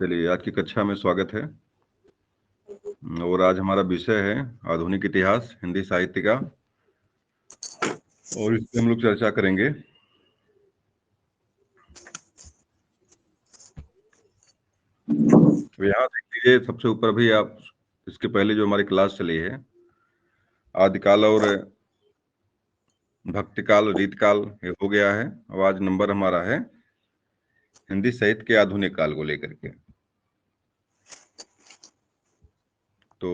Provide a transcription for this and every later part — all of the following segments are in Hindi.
चलिए, आज की कक्षा में स्वागत है। और आज हमारा विषय है आधुनिक इतिहास हिंदी साहित्य का, और इस पे हम लोग चर्चा करेंगे। तो यहाँ देख लीजिए, सबसे ऊपर भी आप इसके पहले जो हमारी क्लास चली है, आदिकाल और भक्तिकाल, रीतकाल, ये हो गया है। अब आज नंबर हमारा है हिंदी साहित्य के आधुनिक काल को लेकर के। तो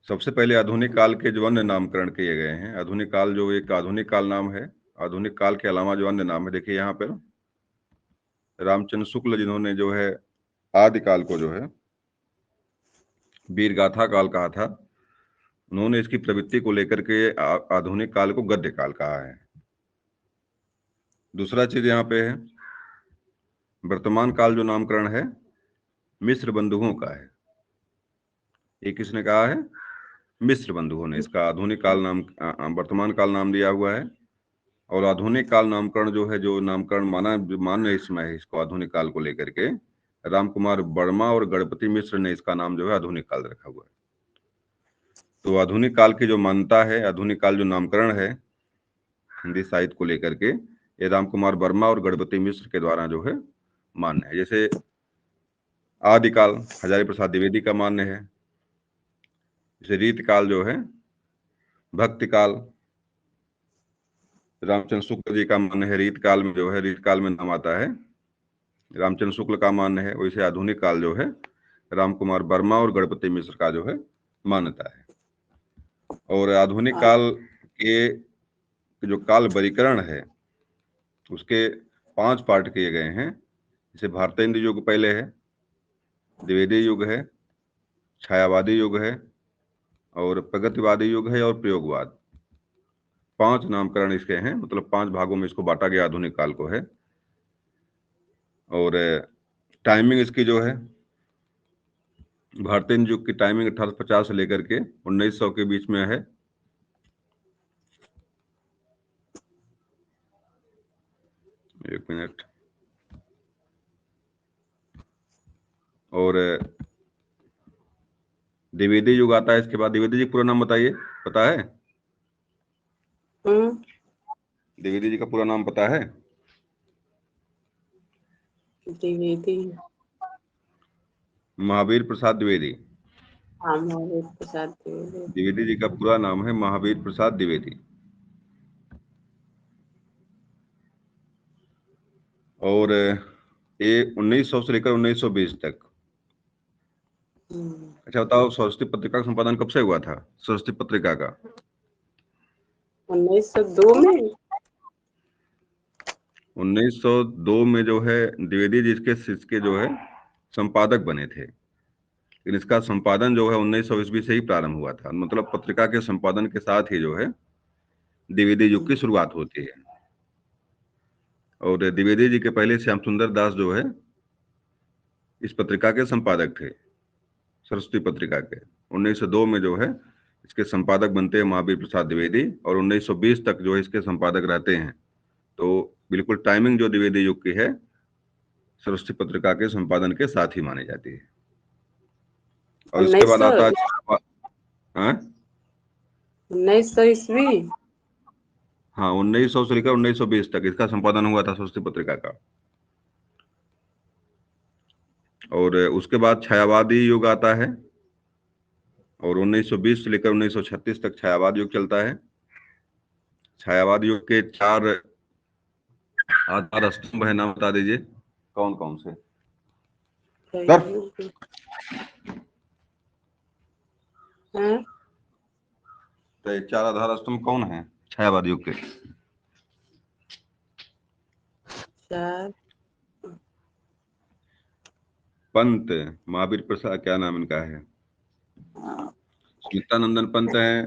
सबसे पहले आधुनिक काल के जो अन्य नामकरण किए गए हैं, आधुनिक काल जो एक आधुनिक काल नाम है, आधुनिक काल के अलावा जो अन्य नाम है, देखिए यहाँ पर रामचंद्र शुक्ल जिन्होंने जो है आदिकाल को जो है वीर गाथा काल कहा था, उन्होंने इसकी प्रवृत्ति को लेकर के आधुनिक काल को गद्य काल कहा है। दूसरा चीज यहाँ पे है, वर्तमान काल जो नामकरण है मिश्र बंधुओं का है। ये किसने कहा है? मिश्र बंधुओं ने इसका आधुनिक काल नाम, वर्तमान काल नाम दिया हुआ है। और आधुनिक काल नामकरण जो है, जो नामकरण मान इस समय है इसको आधुनिक काल को लेकर के, राम कुमार वर्मा और गणपति मिश्र ने इसका नाम जो है आधुनिक काल रखा हुआ है। तो आधुनिक काल की जो मान्यता है, आधुनिक काल जो नामकरण है हिंदी साहित्य को लेकर के, ये राम कुमार वर्मा और गणपति मिश्र के द्वारा जो है मान्य है। जैसे आदिकाल हजारी प्रसाद द्विवेदी का मान्य है। जैसे रीतकाल जो है, भक्तिकाल रामचंद्र शुक्ल जी का मान्य है। रीतकाल में जो है, रीतकाल में नाम आता है रामचंद्र शुक्ल का मान्य है। वैसे आधुनिक काल जो है राम कुमार वर्मा और गणपति मिश्र का जो है मान्यता है। और आधुनिक काल के जो काल वर्गीकरण है उसके 5 पार्ट किए गए हैं। जैसे भारतेंद्र युग पहले है, द्विवेदी युग है, छायावादी युग है, और प्रगतिवादी युग है, और प्रयोगवाद। 5 नामकरण इसके हैं, मतलब 5 भागों में इसको बांटा गया आधुनिक काल को है। और टाइमिंग इसकी जो है, भारतेंद्र युग की टाइमिंग 1850 से लेकर के 1900 के बीच में है। एक मिनट। और द्विवेदी युग आता है इसके बाद। द्विवेदी जी पूरा नाम बताइए, पता है? द्विवेदी जी का पूरा नाम पता है? द्विवेदी, महावीर प्रसाद द्विवेदी। हाँ, महावीर प्रसाद द्विवेदी। द्विवेदी जी का पूरा नाम है महावीर प्रसाद द्विवेदी। और ये 1900 से लेकर 1920 तक। अच्छा बताओ, सरस्वती पत्रिका का संपादन कब से हुआ था? सरस्वती पत्रिका का 1902 में। 1902 में जो है द्विवेदी जी इसके जो है संपादक बने थे। लेकिन इसका संपादन जो है 1900 ईस्वी से ही प्रारंभ हुआ था। मतलब पत्रिका के संपादन के साथ ही जो है द्विवेदी युग की शुरुआत होती है। और द्विवेदी जी के पहले श्याम सुंदर दास जो है इस पत्रिका के संपादक थे, सरस्वती पत्रिका के। 1902 में जो है इसके संपादक बनते हैं महावीर प्रसाद द्विवेदी, और 1920 तक जो है इसके संपादक रहते हैं। तो बिल्कुल टाइमिंग जो द्विवेदी युग की है सरस्वती पत्रिका के संपादन के साथ ही मानी जाती है। और इसके बाद आता है 1900 ईस्वी। हाँ, 1900 से लेकर 1920 तक इसका संपादन हुआ था सरस्वती पत्रिका का। और उसके बाद छायावादी युग आता है, और 1920 से लेकर 1936 तक छायावाद युग चलता है। छायावाद युग के 4 आधार स्तंभ है, नाम बता दीजिए कौन कौन से? तो 4 आधार स्तंभ कौन है छायावाद युग के? पंत, महावीर प्रसाद, क्या नाम इनका है, स्मितानंदन पंत है,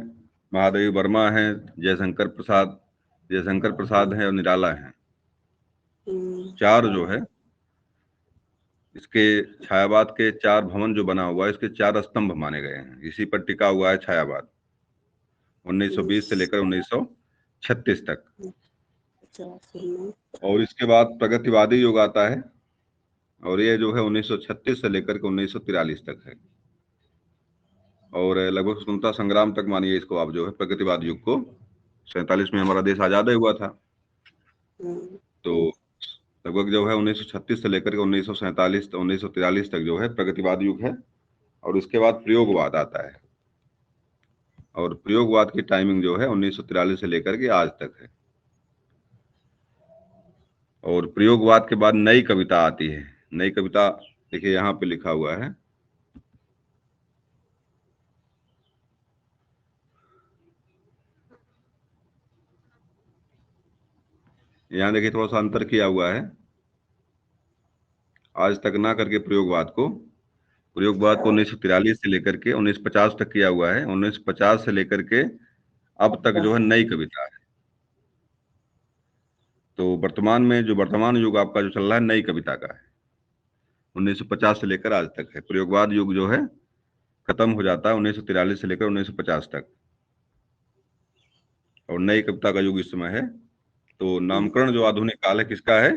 महादेवी वर्मा है, जयशंकर प्रसाद है, और निराला है। 4 जो है इसके छायावाद के 4 भवन जो बना हुआ है, इसके 4 स्तंभ माने गए हैं। इसी पर टिका हुआ है छायावाद 1920 से लेकर 1936 तक। और इसके बाद प्रगतिवादी युग आता है, और ये जो है 1936 से लेकर के 1943 तक है। और लगभग स्वतंत्रता संग्राम तक मानिए इसको आप जो है प्रगतिवाद युग को। 47 में हमारा देश आजाद हुआ था, तो लगभग जो है 1936 से लेकर के 1947 1943 तक जो है प्रगतिवाद युग है। और उसके बाद प्रयोगवाद आता है, और प्रयोगवाद की टाइमिंग जो है 1943 से लेकर के आज तक है। और प्रयोगवाद के बाद नई कविता आती है। नई कविता देखिए यहाँ पे लिखा हुआ है, यहाँ देखिए थोड़ा सा अंतर किया हुआ है। आज तक ना करके प्रयोगवाद को 1943 से लेकर के 1950 तक किया हुआ है। 1950 से लेकर के अब तक जो है नई कविता है। तो वर्तमान में जो वर्तमान युग आपका जो चल रहा है नई कविता का है। 1950 से लेकर आज तक है। प्रयोगवाद युग जो है खत्म हो जाता है 1943 से लेकर 1950 तक, और नई कविता का युग इस समय है। तो नामकरण जो आधुनिक काल है किसका है?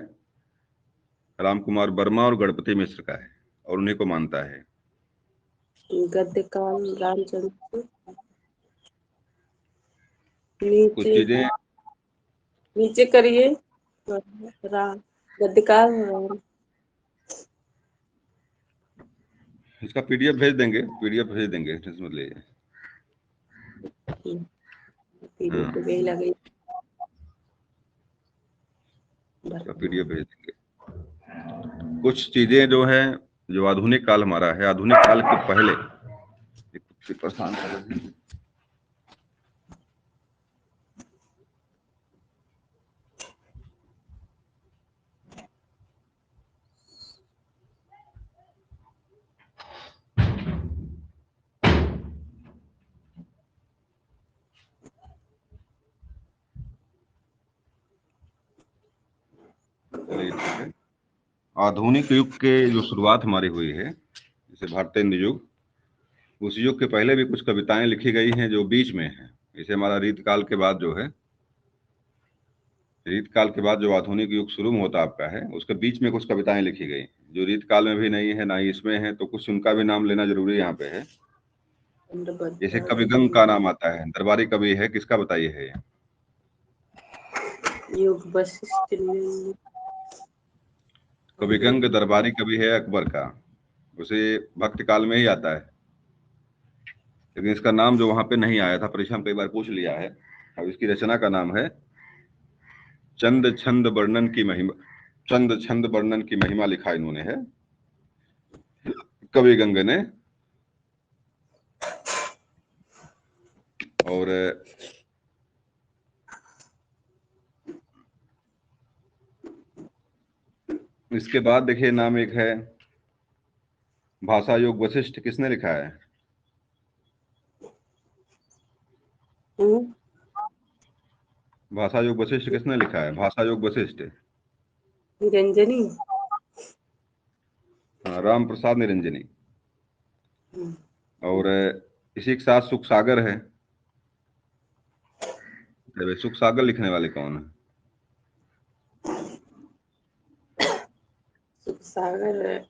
राम कुमार वर्मा और गणपति मिश्र का है, और उन्हीं को मानता है। गद्य काल रामचंद्र। कुछ नीचे चीजें नीचे करिए। राम गद्य काल राम। इसका पीडीएफ भेज देंगे, पीडीएफ भेज देंगे, टेंशन मत लीजिए। पीढ़ी हाँ, को यही लगे। इसका पीडीएफ भेज देंगे। कुछ चीजें जो है जो आधुनिक काल हमारा है, आधुनिक काल के पहले परेशान कर रहे हैं। चलिए ठीक है। आधुनिक युग के जो शुरुआत हमारी हुई है, जैसे भारतेंदु युग, उस युग के पहले भी कुछ कविताएं लिखी गई हैं जो बीच में है। जैसे हमारा रीतकाल के बाद जो है, रीतकाल के बाद जो आधुनिक युग शुरू होता आपका है, उसके बीच में कुछ कविताएं लिखी गई जो रीतकाल में भी नहीं है ना ही इसमें है, तो कुछ उनका भी नाम लेना जरूरी यहाँ पे है। जैसे कविगंग का नाम आता है, दरबारी कवि है, किसका बताइए है ये? युग वशिष्ठ। कविगंग दरबारी कवि है अकबर का, उसे भक्त काल में ही आता है, लेकिन इसका नाम जो वहां पे नहीं आया था, परीक्षा में कई बार पूछ लिया है। अब इसकी रचना का नाम है चंद छंद वर्णन की महिमा। चंद छंद वर्णन की महिमा लिखा इन्होंने है कविगंग ने। और इसके बाद देखिए नाम एक है भाषा योग वशिष्ठ, किसने लिखा है? भाषा योग वशिष्ठ किसने लिखा है? भाषा योग वशिष्ठ निरंजनी। राम प्रसाद निरंजनी। और इसी के साथ सुख सागर है। अरे सुख सागर लिखने वाले कौन है? सुख सागर।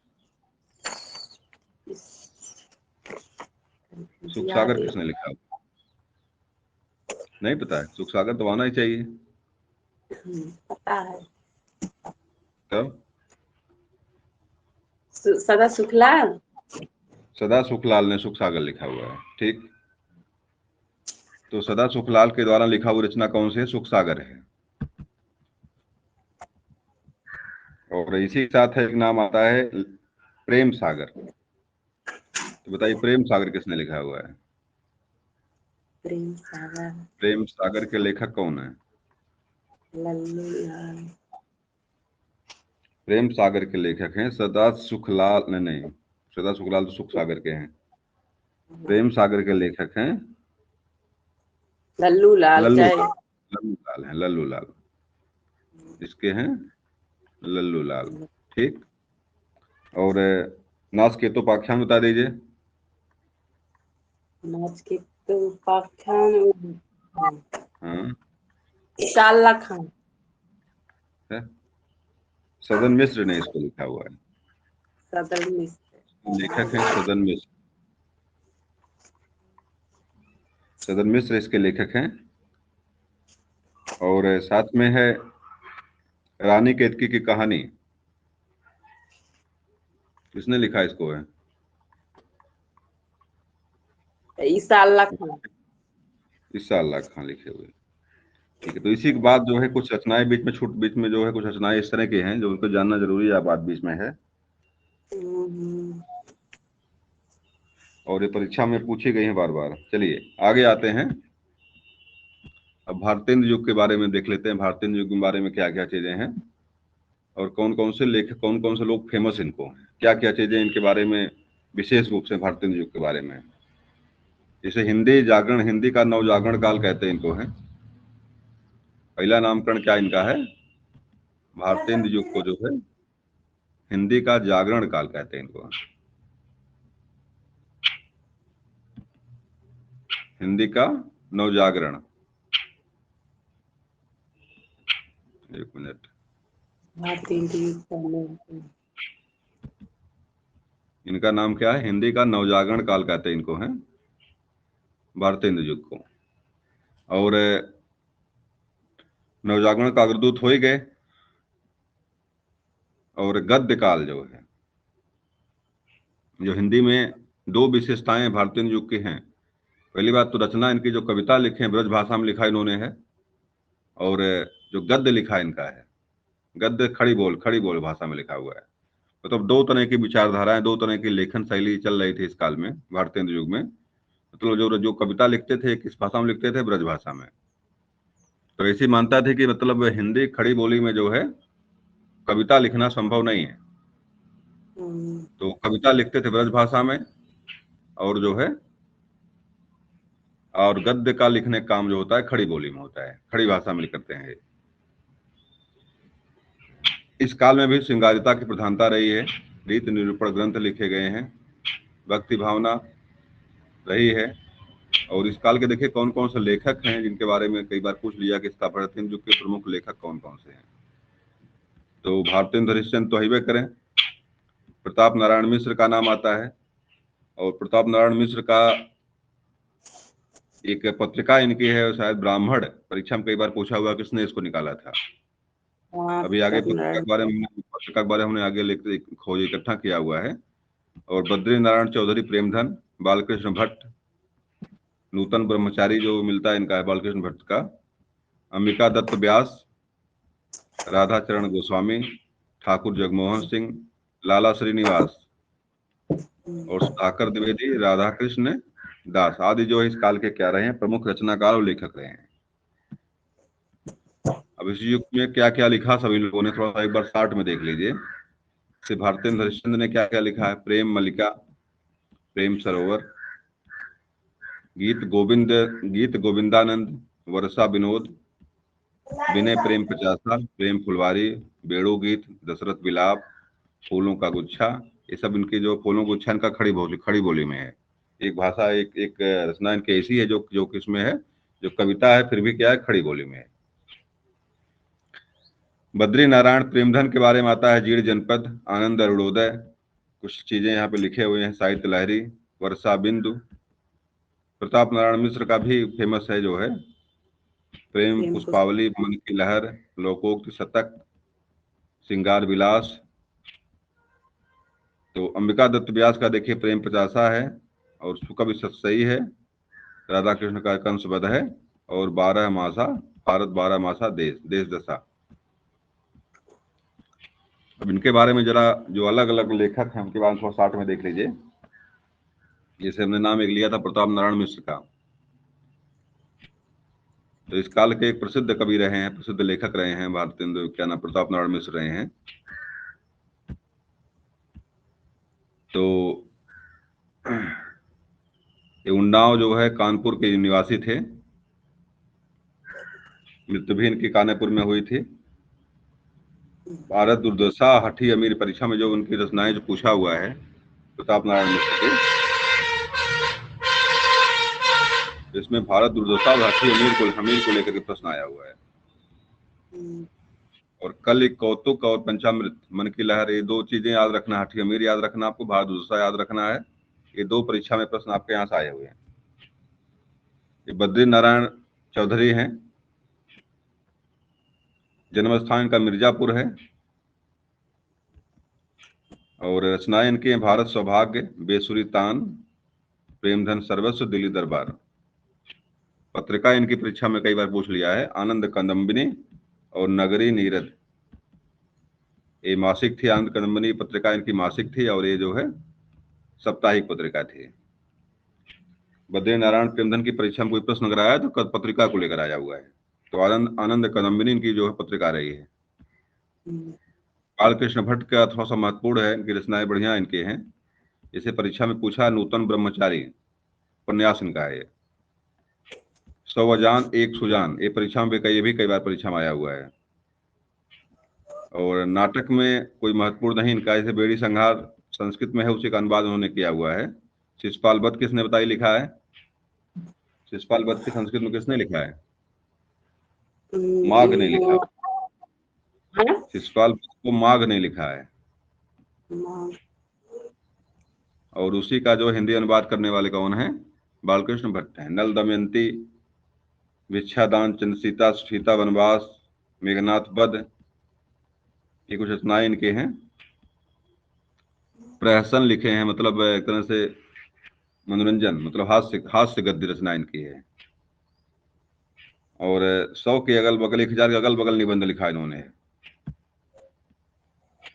सुख याद सागर है। किसने लिखा? नहीं पता है? सुख सागर तो आना ही चाहिए। पता है। तब सदा सुखलाल। सदा सुखलाल ने सुख सागर लिखा हुआ है, ठीक। तो सदा सुखलाल के द्वारा लिखा हुआ रचना कौन सी है? सुख सागर है। और इसी के साथ एक नाम आता है प्रेम सागर। तो बताइए प्रेम सागर किसने लिखा हुआ है? प्रेम सागर। प्रेम सागर के लेखक कौन है? लल्लू लाल। प्रेम सागर के लेखक हैं सदा सुखलाल। नहीं, सदा सुखलाल तो सुख सागर के हैं। प्रेम सागर के लेखक हैं लल्लू लाल लल्लू चाहे। लल्लू लाल हैं। लल्लू लाल इसके हैं, लल्लू लाल, ठीक। और नाचकेतो उपाख्यान बता दीजिए। नाच के तो उपाख्यान। हाँ, शाला खान। है। सदन मिश्र ने इसको लिखा हुआ है। सदन मिश्र। लेखक हैं सदन मिश्र। सदन मिश्र इसके लेखक हैं। और साथ में है रानी केतकी की कहानी। किसने लिखा इसको है? ईसा अल्लाह खान। ईसा अल्लाह खान लिखे हुए। ठीक है, तो इसी के बाद जो है कुछ रचनाएं बीच में जो है कुछ रचनाएं इस तरह की हैं जो उनको जानना जरूरी है, बात बीच में है। और ये परीक्षा में पूछी गई है बार बार। चलिए आगे आते हैं। अब भारतेंद्र युग के बारे में देख लेते हैं। भारतेंद्र युग के बारे में क्या क्या चीजें हैं और कौन कौन से लेखक, कौन कौन से लोग फेमस इनको हैं, क्या क्या चीजें इनके बारे में विशेष रूप से भारतेंद्र युग के बारे में। इसे हिंदी जागरण, हिंदी का नवजागरण काल कहते हैं इनको है। पहला नामकरण क्या इनका है? भारतेंद्र युग को जो है हिंदी का जागरण काल कहते हैं इनको। हिंदी का नवजागरण। एक मिनट। भारतेंद्र युग का नाम। इनका नाम क्या है? हिंदी का नवजागरण काल कहते हैं इनको है, भारतेंद्र युग को। और नवजागरण का अग्रदूत हो ही गए। और गद्य काल जो है, जो हिंदी में दो विशेषताएं भारतेंद्र युग की हैं। पहली बात तो रचना इनकी जो कविता लिखे हैं ब्रज भाषा में लिखा इन्होंने है। और जो गद्य लिखा इनका है, गद्य खड़ी बोल भाषा में लिखा हुआ है। मतलब दो तरह की विचारधाराएं, दो तरह की लेखन शैली चल रही थी इस काल में, भारतेंद्र युग में। मतलब जो जो कविता लिखते थे किस भाषा में लिखते थे? ब्रज भाषा में। तो ऐसी मानता थी कि मतलब हिंदी खड़ी बोली में जो है कविता लिखना संभव नहीं है, तो कविता लिखते थे ब्रज भाषा में। और जो है और गद्य का लिखने का काम जो होता है खड़ी बोली में होता है, खड़ी भाषा में करते हैं। इस काल में भी श्रृंगारिता की प्रधानता रही है। रीति निरूपण ग्रंथ लिखे गए हैं, भक्ति भावना रही है। और इस काल के देखिए कौन कौन से लेखक हैं जिनके बारे में कई बार पूछ लिया कि इसका भारतेंद्र युग के प्रमुख लेखक कौन कौन से हैं। तो भारतेंद्र हरिश्चंद्र तो हिबे करें। प्रताप नारायण मिश्र का नाम आता है। और प्रताप नारायण मिश्र का एक पत्रिका इनकी है, शायद ब्राह्मण। परीक्षा में कई बार पूछा हुआ किसने इसको निकाला था। अभी आगे पत्रिका के बारे में हमने आगे लेकर खोज इकट्ठा किया हुआ है। और बद्री नारायण चौधरी प्रेमधन, बालकृष्ण भट्ट, नूतन ब्रह्मचारी जो मिलता है इनका है बालकृष्ण भट्ट का, अंबिका दत्त व्यास, राधाचरण गोस्वामी, ठाकुर जगमोहन सिंह, लाला श्रीनिवास और सुधाकर द्विवेदी, राधा कृष्ण दास आदि जो इस काल के क्या रहे हैं? प्रमुख रचनाकार और लेखक रहे हैं। अब इस युग में क्या क्या लिखा सभी लोगों ने, थोड़ा सा एक बार शार्ट में देख लीजिए। श्री भारतेंद्र हरिश्चंद्र ने क्या क्या लिखा है? प्रेम मल्लिका, प्रेम सरोवर, गीत गोविंदानंद, वर्षा विनोद, विनय प्रेम पचासा, प्रेम फुलवारी, बेड़ू गीत, दशरथ विलाप, फूलों का गुच्छा। ये सब इनके जो फूलों गुच्छा इनका खड़ी बोली में है। एक भाषा, एक रचना इनकी ऐसी है जो किसमें है, जो कविता है फिर भी क्या है? खड़ी बोली में है। बद्री नारायण प्रेमधन के बारे में आता है जीड़ जनपद, आनंद अरुणोदय, कुछ चीजें यहाँ पे लिखे हुए हैं, साहित्य लहरी, वर्षा बिंदु। प्रताप नारायण मिश्र का भी फेमस है जो है प्रेम पुष्पावली, मन की लहर, लोकोक्त शतक, श्रृंगार विलास। तो अंबिका दत्त व्यास का देखिए प्रेम पचासा है, और सुकवि सतसई है, राधा कृष्ण का कंसवध है, और 12 मासा भारत 12 मासा देश दशा। अब इनके बारे में जरा जो अलग अलग लेखक हैं उनके बारे में थोड़ा शार्ट में देख लीजिए। जैसे हमने नाम एक लिया था प्रताप नारायण मिश्र का, तो इस काल के एक प्रसिद्ध कवि रहे हैं, प्रसिद्ध लेखक रहे हैं भारतेंद्र, क्या नाम, प्रताप नारायण मिश्र रहे हैं। तो ये उन्नाव जो है कानपुर के निवासी थे। मृत्यु भी इनकी कानपुर में हुई थी। भारत दुर्दशा हठी अमीर, परीक्षा में जो उनकी रचनाएं जो पूछा हुआ है प्रताप नारायण मिश्र के, इसमें भारत दुर्दशा और हठी अमीर को लेकर के प्रश्न आया हुआ है। और कल एक कौतुक और पंचामृत मन की लहर, ये दो चीजें याद रखना, हठी अमीर याद रखना, आपको भारत दूसरा याद रखना है। ये दो परीक्षा में प्रश्न आपके यहाँ से आए हुए हैं। ये बद्री नारायण चौधरी हैं, जन्म स्थान का मिर्जापुर है, और रचनाएं इनकी हैं भारत सौभाग्य, बेसुरी तान, प्रेमधन सर्वस्व, दिल्ली दरबार। पत्रिका इनकी परीक्षा में कई बार पूछ लिया है, आनंद कदम्बिनी और नगरी नीरद। ये मासिक थी, आनंद कदम्बिनी पत्रिका इनकी मासिक थी, और ये जो है साप्ताहिक पत्रिका थी। बद्री नारायण प्रेमधन की परीक्षा में कोई प्रश्न अगर आया तो पत्रिका को लेकर आया हुआ है। तो आनंद कदम्बिनी इनकी जो है पत्रिका रही है। बालकृष्ण भट्ट का थोड़ा सा महत्वपूर्ण है, इनकी रचनाएं बढ़िया इनके हैं। इसे परीक्षा में पूछा, नूतन ब्रह्मचारी उपन्यास इनका है। 100 अजान एक सुजान, ये परीक्षा में ये भी कई बार परीक्षा में आया हुआ है। और नाटक में कोई महत्वपूर्ण नहीं इनका, जैसे बेड़ी संहार संस्कृत में है, उसी का अनुवाद उन्होंने किया हुआ है। शिशुपाल वध किसने बताई लिखा है? शिशुपाल वध की संस्कृत में किसने लिखा है? माघ ने लिखा। शिशुपाल वध को माघ ने लिखा है, और उसी का जो हिंदी अनुवाद करने वाले कौन है? बालकृष्ण भट्ट है। नल दमयंती, विच्छादान, चंद्रसीता, सीता वनवास, मेघनाथ वध, ये कुछ रचनाएं इनके हैं। प्रहसन लिखे हैं, मतलब एक तरह से मनोरंजन, मतलब हास्य गद्य रचना इनकी है। और 100 के अगल बगल, 1000 के अगल बगल निबंध लिखा इन्होंने।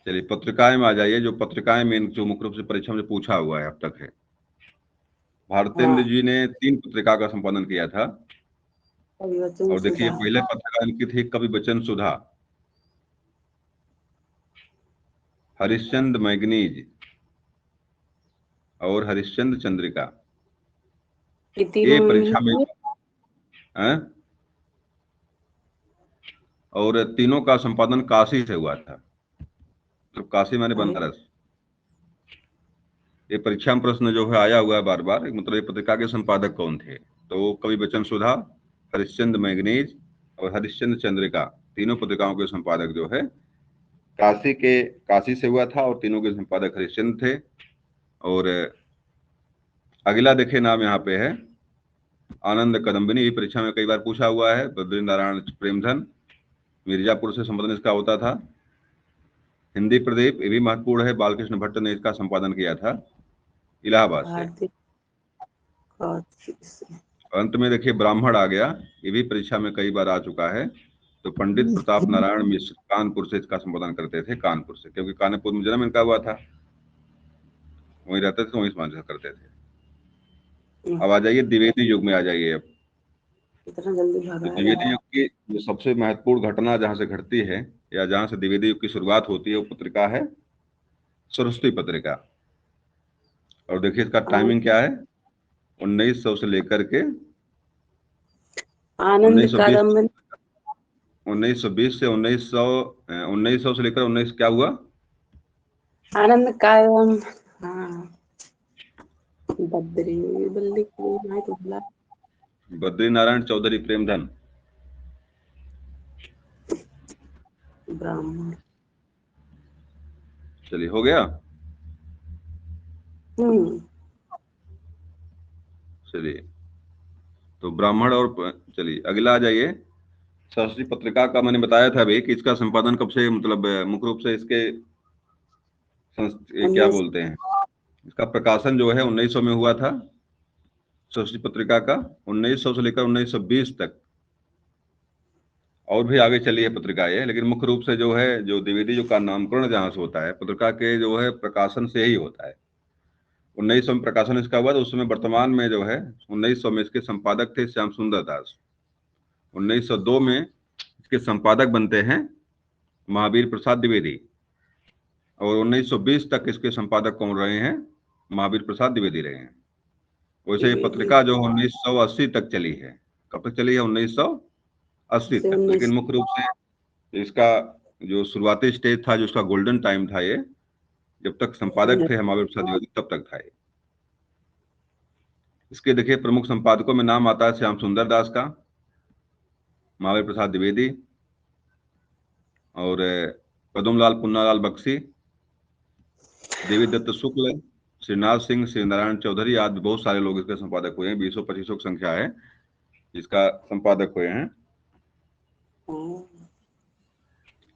चलिए पत्रिकाएं में आ जाइए, जो पत्रिकाएं में जो मुख्य रूप से परीक्षा में पूछा हुआ है अब तक है। भारतेंद्र जी ने 3 पत्रिका का संपादन किया था। और देखिए पहले पत्रिका इनकी थी कवि वचन सुधा, हरिश्चंद्र मैगनीज और हरिश्चंद्र चंद्रिका। ये परीक्षा में है, और तीनों का संपादन काशी से हुआ था, तो काशी माने बनारस। ये परीक्षा में प्रश्न जो है आया हुआ है बार बार, मतलब ये पत्रिका के संपादक कौन थे? तो कवि वचन सुधा, हरिश्चंद्र मैगनीज और हरिश्चंद्र चंद्रिका, तीनों पत्रिकाओं के संपादक जो है काशी से हुआ था, और तीनों के संपादक हरिश्चंद्र थे। और अगला देखिए नाम यहाँ पे है आनंद कदम्बिनी, ये परीक्षा में कई बार पूछा हुआ है। बद्री नारायण प्रेमधन, मिर्जापुर से संपादन इसका होता था। हिंदी प्रदीप, ये भी महत्वपूर्ण है, बालकृष्ण भट्ट ने इसका संपादन किया था इलाहाबाद से। अंत में देखिए ब्राह्मण आ गया, ये भी परीक्षा में कई बार आ चुका है। तो पंडित प्रताप नारायण मिश्र कानपुर से इसका संपादन करते थे, कानपुर से, क्योंकि कानपुर में जन्म इनका हुआ था, वहीं रहते थे, वहीं संपादन करते थे। अब आ जाइए द्विवेदी युग में आ जाइए। अब द्विवेदी युग की जो सबसे महत्वपूर्ण घटना जहां से घटती है, या जहां से द्विवेदी युग की शुरुआत होती है, वो पत्रिका है सरस्वती पत्रिका। और देखिए इसका टाइमिंग क्या है, 1900 से लेकर के 1920 से 1900 से लेकर 19 क्या हुआ? आनंद कादम, बद्री नारायण चौधरी प्रेमधन, ब्राह्मण। चलिए हो गया। चलिए तो ब्राह्मण, और चलिए अगला आ जाइए। सरस्वती पत्रिका का मैंने बताया था अभी कि इसका संपादन कब से, मतलब मुख्य रूप से इसके क्या बोलते हैं, इसका प्रकाशन जो है 1900 में हुआ था सरस्वती पत्रिका का, 1900 से लेकर 1920 तक। और भी आगे चली है पत्रिका ये, लेकिन मुख्य रूप से जो है, जो द्विवेदी युग का नामकरण जहां से होता है पत्रिका के जो है प्रकाशन से ही होता है। 1900 में प्रकाशन इसका हुआ, तो उस समय वर्तमान में जो है 1900 में इसके संपादक थे श्याम सुंदर दास। 1902 में इसके संपादक बनते हैं महावीर प्रसाद द्विवेदी, और 1920 तक इसके संपादक कौन रहे हैं? महावीर प्रसाद द्विवेदी रहे हैं। वैसे ये पत्रिका जो 1980 तक चली है। कब तक चली है? 1980 तक। लेकिन मुख्य रूप से इसका जो शुरुआती स्टेज था, जो इसका गोल्डन टाइम था, ये जब तक संपादक थे महावीर प्रसाद द्विवेदी तब तक था ये। इसके देखिए प्रमुख संपादकों में नाम आता है श्याम सुंदर दास का, महावीर प्रसाद द्विवेदी और पद्मलाल पुन्नालाल बख्शी, देवी दत्त शुक्ल, श्रीनाथ सिंह, श्री नारायण चौधरी आदि बहुत सारे लोग इसके संपादक हुए हैं। 20-25 की संख्या है जिसका संपादक हुए हैं।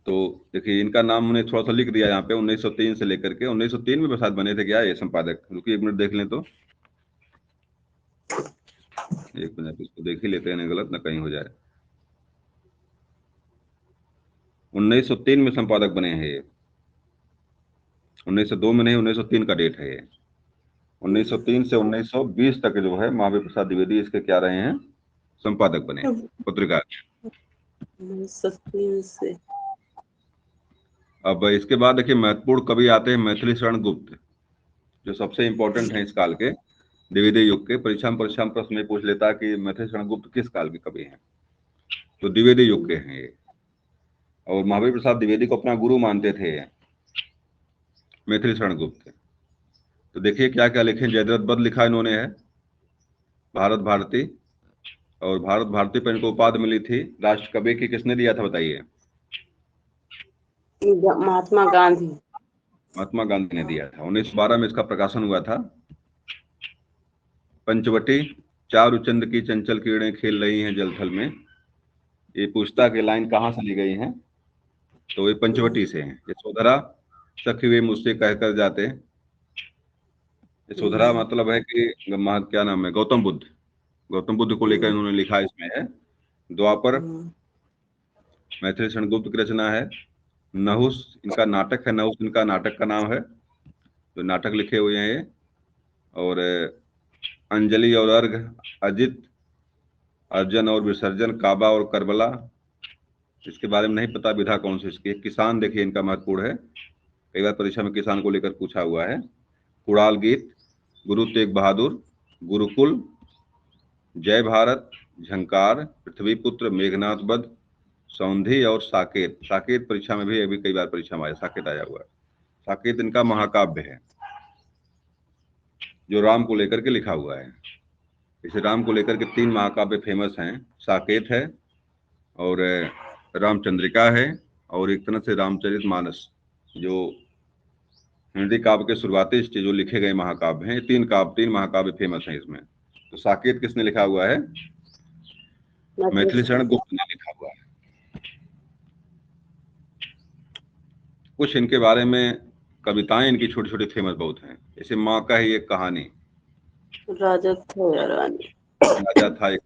तो देखिए इनका नाम मैंने थोड़ा सा लिख दिया यहाँ पे, 1903 से लेकर के 1903 में शायद बने थे क्या ये संपादक। रुकिए 1 मिनट देख लें तो, 1 मिनट इसको देख ही लेते हैं, नहीं गलत ना कहीं हो जाए। 1903 में संपादक बने हैं ये, 1902 में नहीं, 1903 का डेट है ये। 1903 से 1920 तक जो है महावीर प्रसाद द्विवेदी इसके क्या रहे हैं, संपादक बने पत्रिका। 1903 से। अब इसके बाद देखिए महत्वपूर्ण कवि आते हैं मैथिली शरण गुप्त, जो सबसे इंपॉर्टेंट है इस काल के द्विवेदी युग के। परीक्षा में प्रश्न में पूछ लेता कि मैथिली शरण गुप्त किस काल के कवि हैं, तो द्विवेदी युग के हैं ये। और महावीर प्रसाद द्विवेदी को अपना गुरु मानते थे मैथिली शरण गुप्त। तो देखिए क्या क्या लिखे, जयद्रथ बद्र लिखा इन्होंने है, भारत भारती। और भारत भारती पर इनको उपाधि मिली थी राष्ट्र कवि की, किसने दिया था बताइए? महात्मा गांधी। महात्मा गांधी ने दिया था। 1912 में इसका प्रकाशन हुआ था। पंचवटी, चारु चंद की चंचल किरणें खेल रही हैं जल थल में, ये पूछता कि लाइन कहाँ से ली गई है, तो ये पंचवटी से है। यशोधरा, सखी वे मुझसे कहकर जाते। यशोधरा मतलब है कि क्या नाम है, गौतम बुद्ध, गौतम बुद्ध को लेकर इन्होंने लिखा इसमें है। द्वापर, मैथिली शरण गुप्त की रचना है। नहुस इनका नाटक है, नहुस इनका नाटक का नाम है, तो नाटक लिखे हुए हैं ये। और अंजलि और अर्घ, अजित, अर्जन और विसर्जन, काबा और करबला, इसके बारे में नहीं पता विधा कौन सी इसकी। किसान देखिए इनका महत्वपूर्ण है, कई बार परीक्षा में किसान को लेकर पूछा हुआ है। कुड़ाल गीत, गुरु तेग बहादुर, गुरुकुल, जय भारत, झंकार, पृथ्वीपुत्र, मेघनाथ वध, सौंधी और साकेत। साकेत परीक्षा में भी अभी कई बार परीक्षा में आया, साकेत आया हुआ है। साकेत इनका महाकाव्य है जो राम को लेकर के लिखा हुआ है। इसे राम को लेकर के 3 महाकाव्य फेमस हैं, साकेत है और रामचंद्रिका है और एक तरह से रामचरितमानस, जो हिंदी काव्य के शुरुआती जो लिखे गए महाकाव्य हैं। 3 महाकाव्य फेमस हैं इसमें। तो साकेत किसने लिखा हुआ है? मैथिली शरण गुप्त ने लिखा हुआ है। कुछ इनके बारे में कविताएं इनकी छोटी छोटी फेमस बहुत हैं, जैसे माँ का ही एक कहानी, राजा था या रानी, राजा था एक,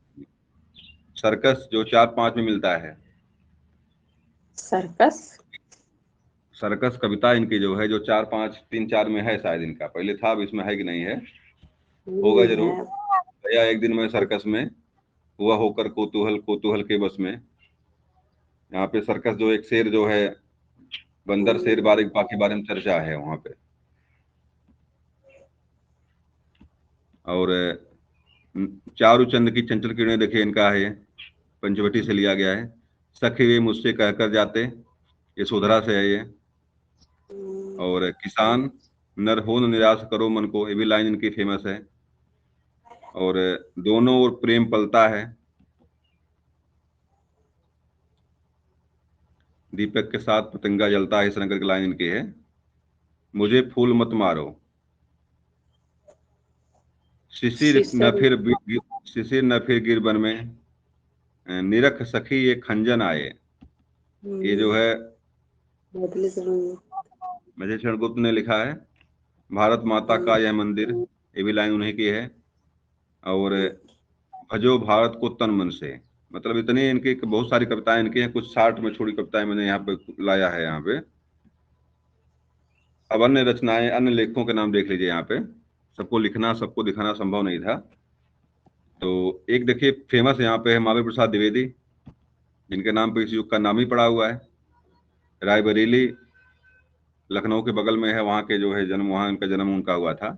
सर्कस जो 4-5 में मिलता है। सर्कस, सर्कस कविता इनकी जो है, जो 4-5 3-4 में है शायद इनका, पहले था अब इसमें है कि नहीं है, होगा जरूर। भैया एक दिन मैं सर्कस में हुआ होकर कौतूहल, कौतूहल के बस में। यहाँ पे सर्कस जो एक शेर जो है, बंदर शेर बारीक बाकी बारे में चर्चा है वहां पे। और चारूचंद की चंचल किरणें देखिए इनका है, पंचवटी से लिया गया है। सखी वे मुझसे कहकर जाते, ये सोधरा से है ये। और किसान, नर हो न निराश करो मन को, ये भी लाइन इनकी फेमस है। और दोनों ओर प्रेम पलता है, दीपक के साथ पतंगा जलता है, इस तरह की लाइन इनकी है। मुझे फूल मत मारो, शिशिर न फिर गिर बन में, निरख सखी ये खंजन आए। ये जो है मैथिली शरण गुप्त ने लिखा है। भारत माता का यह मंदिर, ये भी लाइन उन्हीं की है। और भजो भारत को तन मन से, मतलब इतनी इनकी बहुत सारी कविताएं इनकी हैं। कुछ 60 में छोड़ी कविताएं मैंने यहाँ पे लाया है यहाँ पे। अब अन्य रचनाएं, अन्य लेखकों के नाम देख लीजिए यहाँ पे, सबको लिखना सबको दिखाना संभव नहीं था। तो एक देखिए फेमस यहाँ पे है महावीर प्रसाद द्विवेदी, जिनके नाम पे इस युग का नाम ही पड़ा हुआ है। रायबरेली लखनऊ के बगल में है, वहाँ के जो है जन्म, वहाँ उनका जन्म उनका हुआ था।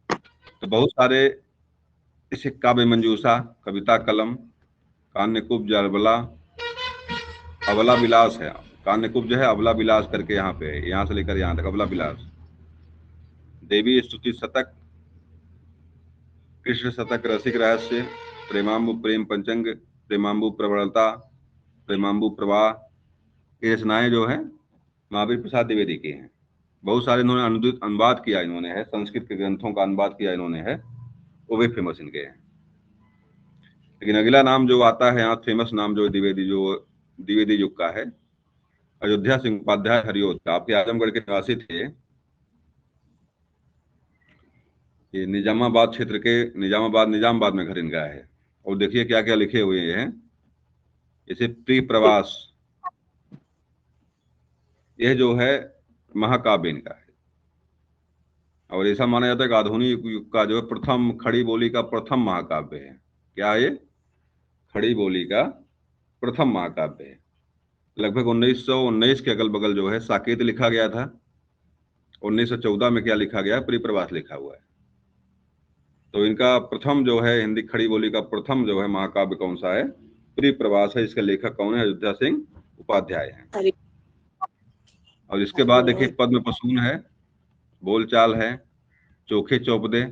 तो बहुत सारे इसे काव्य मंजूषा, कविता कलम, कान्यकुब्ज, अबला, अबला विलास है। कान्यकुब्ज जो है अबला विलास करके यहाँ पे है, यहाँ से लेकर यहाँ तक अबला विलास। देवी स्तुति शतक, कृष्ण शतक, रसिक रहस्य, प्रेमाम्बु प्रेम पंचंग, प्रेमाम्बु प्रवणता, प्रेमाम्बु प्रवाह, ये रचनाएं जो है महावीर प्रसाद द्विवेदी की हैं। बहुत सारे इन्होंने अनुवाद किया इन्होंने है, संस्कृत के ग्रंथों का अनुवाद किया इन्होंने है, वो भी फेमस इनके हैं। लेकिन अगला नाम जो आता है यहाँ फेमस नाम जो द्विवेदी युग का है, अयोध्या सिंह उपाध्याय हरिओत, आपके आजमगढ़ के निवासी थे। ये निजामाबाद क्षेत्र के निजामाबाद में घर इनका है। और देखिए क्या क्या लिखे हुए हैं, जैसे प्रिय प्रवास, यह जो है महाकाव्य इनका है। और ऐसा माना जाता है कि आधुनिक युग का जो है प्रथम खड़ी बोली का प्रथम महाकाव्य है। क्या है ये? खड़ी बोली का प्रथम महाकाव्य है। लगभग 1919 के अगल बगल जो है साकेत लिखा गया था। 1914 में क्या लिखा गया? प्रिय प्रवास लिखा हुआ है। तो इनका प्रथम जो है हिंदी खड़ी बोली का प्रथम जो है महाकाव्य कौन सा है? प्रिय प्रवास है। इसके लेखक कौन है? अयोध्या सिंह उपाध्याय हैं। और इसके बाद देखिए पद्म प्रसून है, बोलचाल है, चोखे चौपदे,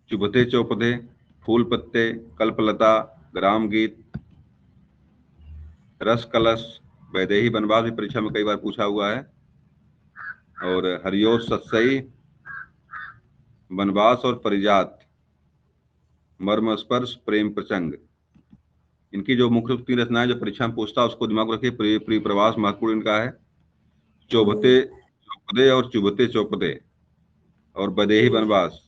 चुभते चौपदे, फूल पत्ते, कल्पलता, ग्राम गीत, रस कलश, वैदेही वनवास भी परीक्षा में कई बार पूछा हुआ है। और हरिओस सत्सई, वनवास और परिजात, मर्म स्पर्श, प्रेम प्रसंग, इनकी जो मुख्य 3 रचनाएं जो परीक्षा में पूछता है उसको दिमाग में रखिए। प्रिय प्रवास महत्वपूर्ण इनका है, चौभते चौपदे और चुभते चौपदे और वैदेही वनवास,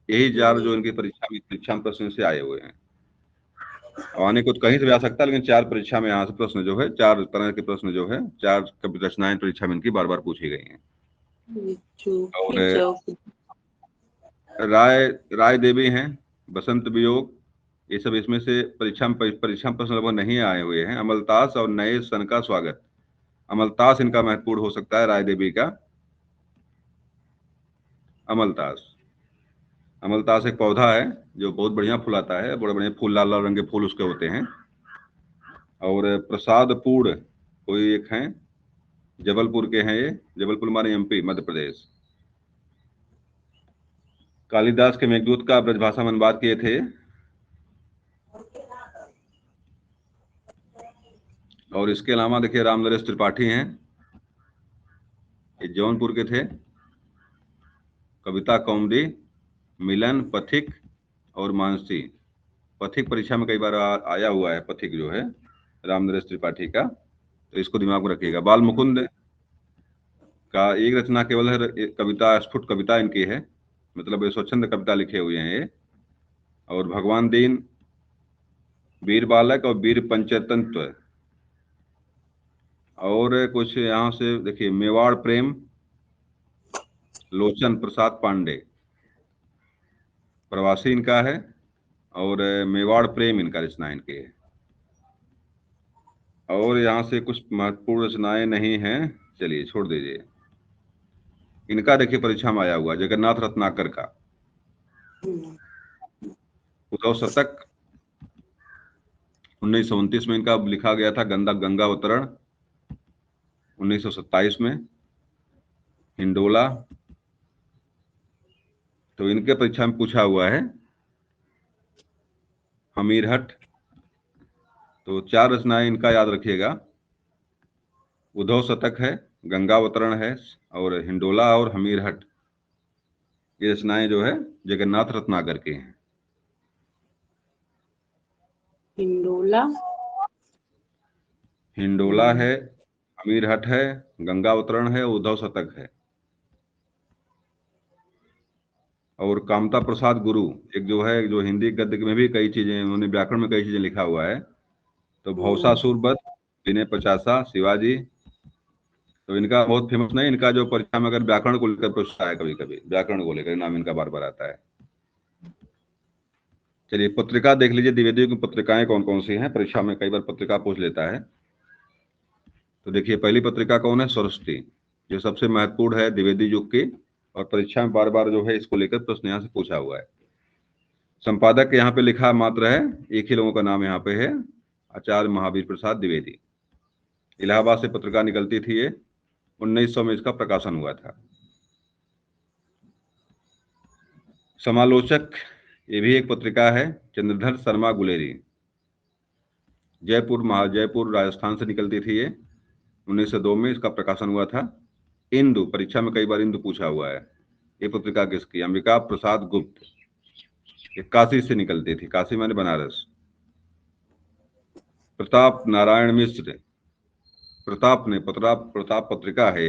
यही 4 जो इनकी परीक्षा में प्रश्न से आए हुए हैं। आने को कहीं से भी आ सकता है, लेकिन 4 परीक्षा में यहाँ से प्रश्न जो है 4 तरह के प्रश्न जो है 4 रचनाएं परीक्षा में इनकी बार बार पूछी गई हैं। और राय देवी हैं, बसंत वियोग, ये सब इसमें से परीक्षा में प्रश्न लगभग नहीं आए हुए हैं। अमलतास और नए सन का स्वागत, अमलतास इनका महत्वपूर्ण हो सकता है, राय देवी का अमलतास एक पौधा है जो बहुत बढ़िया फुलाता है, बड़े बड़े फूल, लाल लाल रंग के फूल उसके होते हैं। और प्रसादपुर कोई एक हैं, जबलपुर के हैं, ये जबलपुर माने एमपी मध्य प्रदेश। कालिदास के मेघदूत का ब्रजभाषा में अनुवाद किए थे। और इसके अलावा देखिए रामनरेश त्रिपाठी हैं, ये जौनपुर के थे। कविता कौमुदी, मिलन, पथिक और मानसी, पथिक परीक्षा में कई बार आया हुआ है, पथिक जो है रामनरेश त्रिपाठी का, तो इसको दिमाग में रखिएगा। बाल मुकुंद का एक रचना केवल है, कविता स्फुट कविता इनकी है, मतलब स्वच्छंद कविता लिखे हुए हैं ये। और भगवान दीन, वीर बालक और वीर पंचतंत्र, और कुछ यहाँ से देखिए मेवाड़ प्रेम, लोचन प्रसाद पांडे, प्रवासी इनका है। और मेवाड़ प्रेम इनका रचना इनकी है। और यहाँ से कुछ महत्वपूर्ण रचनाएं नहीं हैं, चलिए छोड़ दीजिए। इनका देखिए परीक्षा में आया हुआ जगन्नाथ रत्नाकर का उद्धव शतक 1929 में इनका लिखा गया था। गंगा अवतरण 1927 में। हिंडोला तो इनके परीक्षा में पूछा हुआ है। हमीरहट, तो 4 रचनाएं इनका याद रखिएगा। उद्धव शतक है, गंगावतरण है, और हिंडोला और हमीरहट, ये रचनाएं जो है जगन्नाथ रत्नाकर की हैं। हिंडोला है, हमीरहट है, गंगावतरण है, उद्धव शतक है। और कामता प्रसाद गुरु एक जो है, जो हिंदी गद्य में भी कई चीजें, उन्होंने व्याकरण में कई चीजें लिखा हुआ है। तो भौसासुर वध, विनय पचासा, शिवाजी, तो इनका बहुत फेमस नहीं, इनका जो परीक्षा में अगर व्याकरण को लेकर पूछता है, कभी कभी व्याकरण को लेकर नाम इनका बार बार आता है। चलिए पत्रिका देख लीजिए, द्विवेदी की पत्रिकाएं कौन कौन सी हैं, परीक्षा में कई बार पत्रिका पूछ लेता है। तो देखिए पहली पत्रिका कौन है? सरस्वती, जो सबसे महत्वपूर्ण है द्विवेदी युग की, और परीक्षा में बार बार जो है इसको लेकर प्रश्न यहाँ से पूछा हुआ है। संपादक यहाँ पे लिखा मात्र है, एक ही लोगों का नाम यहाँ पे है, आचार्य महावीर प्रसाद द्विवेदी। इलाहाबाद से पत्रिका निकलती थी ये, 1900 में इसका प्रकाशन हुआ था। समालोचक, ये भी एक पत्रिका है, चंद्रधर शर्मा गुलेरी, जयपुर राजस्थान से निकलती थी ये। 1902 में इसका प्रकाशन हुआ था। इंदु, परीक्षा में कई बार इंदु पूछा हुआ है। ये पत्रिका किसकी? अंबिका प्रसाद गुप्त। ये काशी से निकलती थी, काशी माने बनारस। प्रताप नारायण मिश्र, प्रताप पत्रिका है।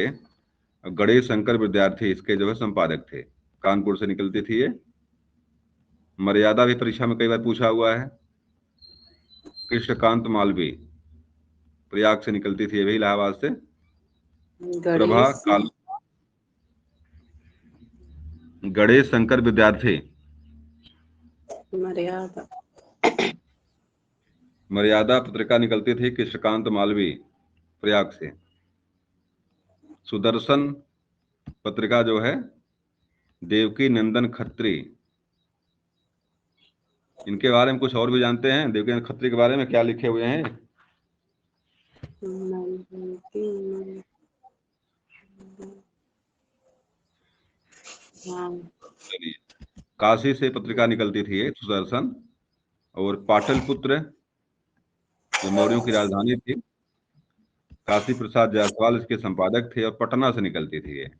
गणेश शंकर विद्यार्थी इसके जो है संपादक थे, कानपुर से निकलती थी ये। मर्यादा भी परीक्षा में कई बार पूछा हुआ है। कृष्णकांत मालवीय, प्रयाग से निकलती थी, ये भी इलाहाबाद से। प्रभा गणेश काल, गणेश शंकर विद्यार्थी। मर्यादा मर्यादा पत्रिका निकलती थी कृष्णकांत मालवीय, प्रयाग से। सुदर्शन पत्रिका जो है देवकी नंदन खत्री। इनके बारे में कुछ और भी जानते हैं? देवकी नंदन खत्री के बारे में क्या लिखे हुए हैं? हाँ। चलिए, काशी से पत्रिका निकलती थी ये सुदर्शन। और पाटलिपुत्र जो मौर्यों की राजधानी थी, काशी प्रसाद जायसवाल इसके संपादक थे, और पटना से निकलती थी ये।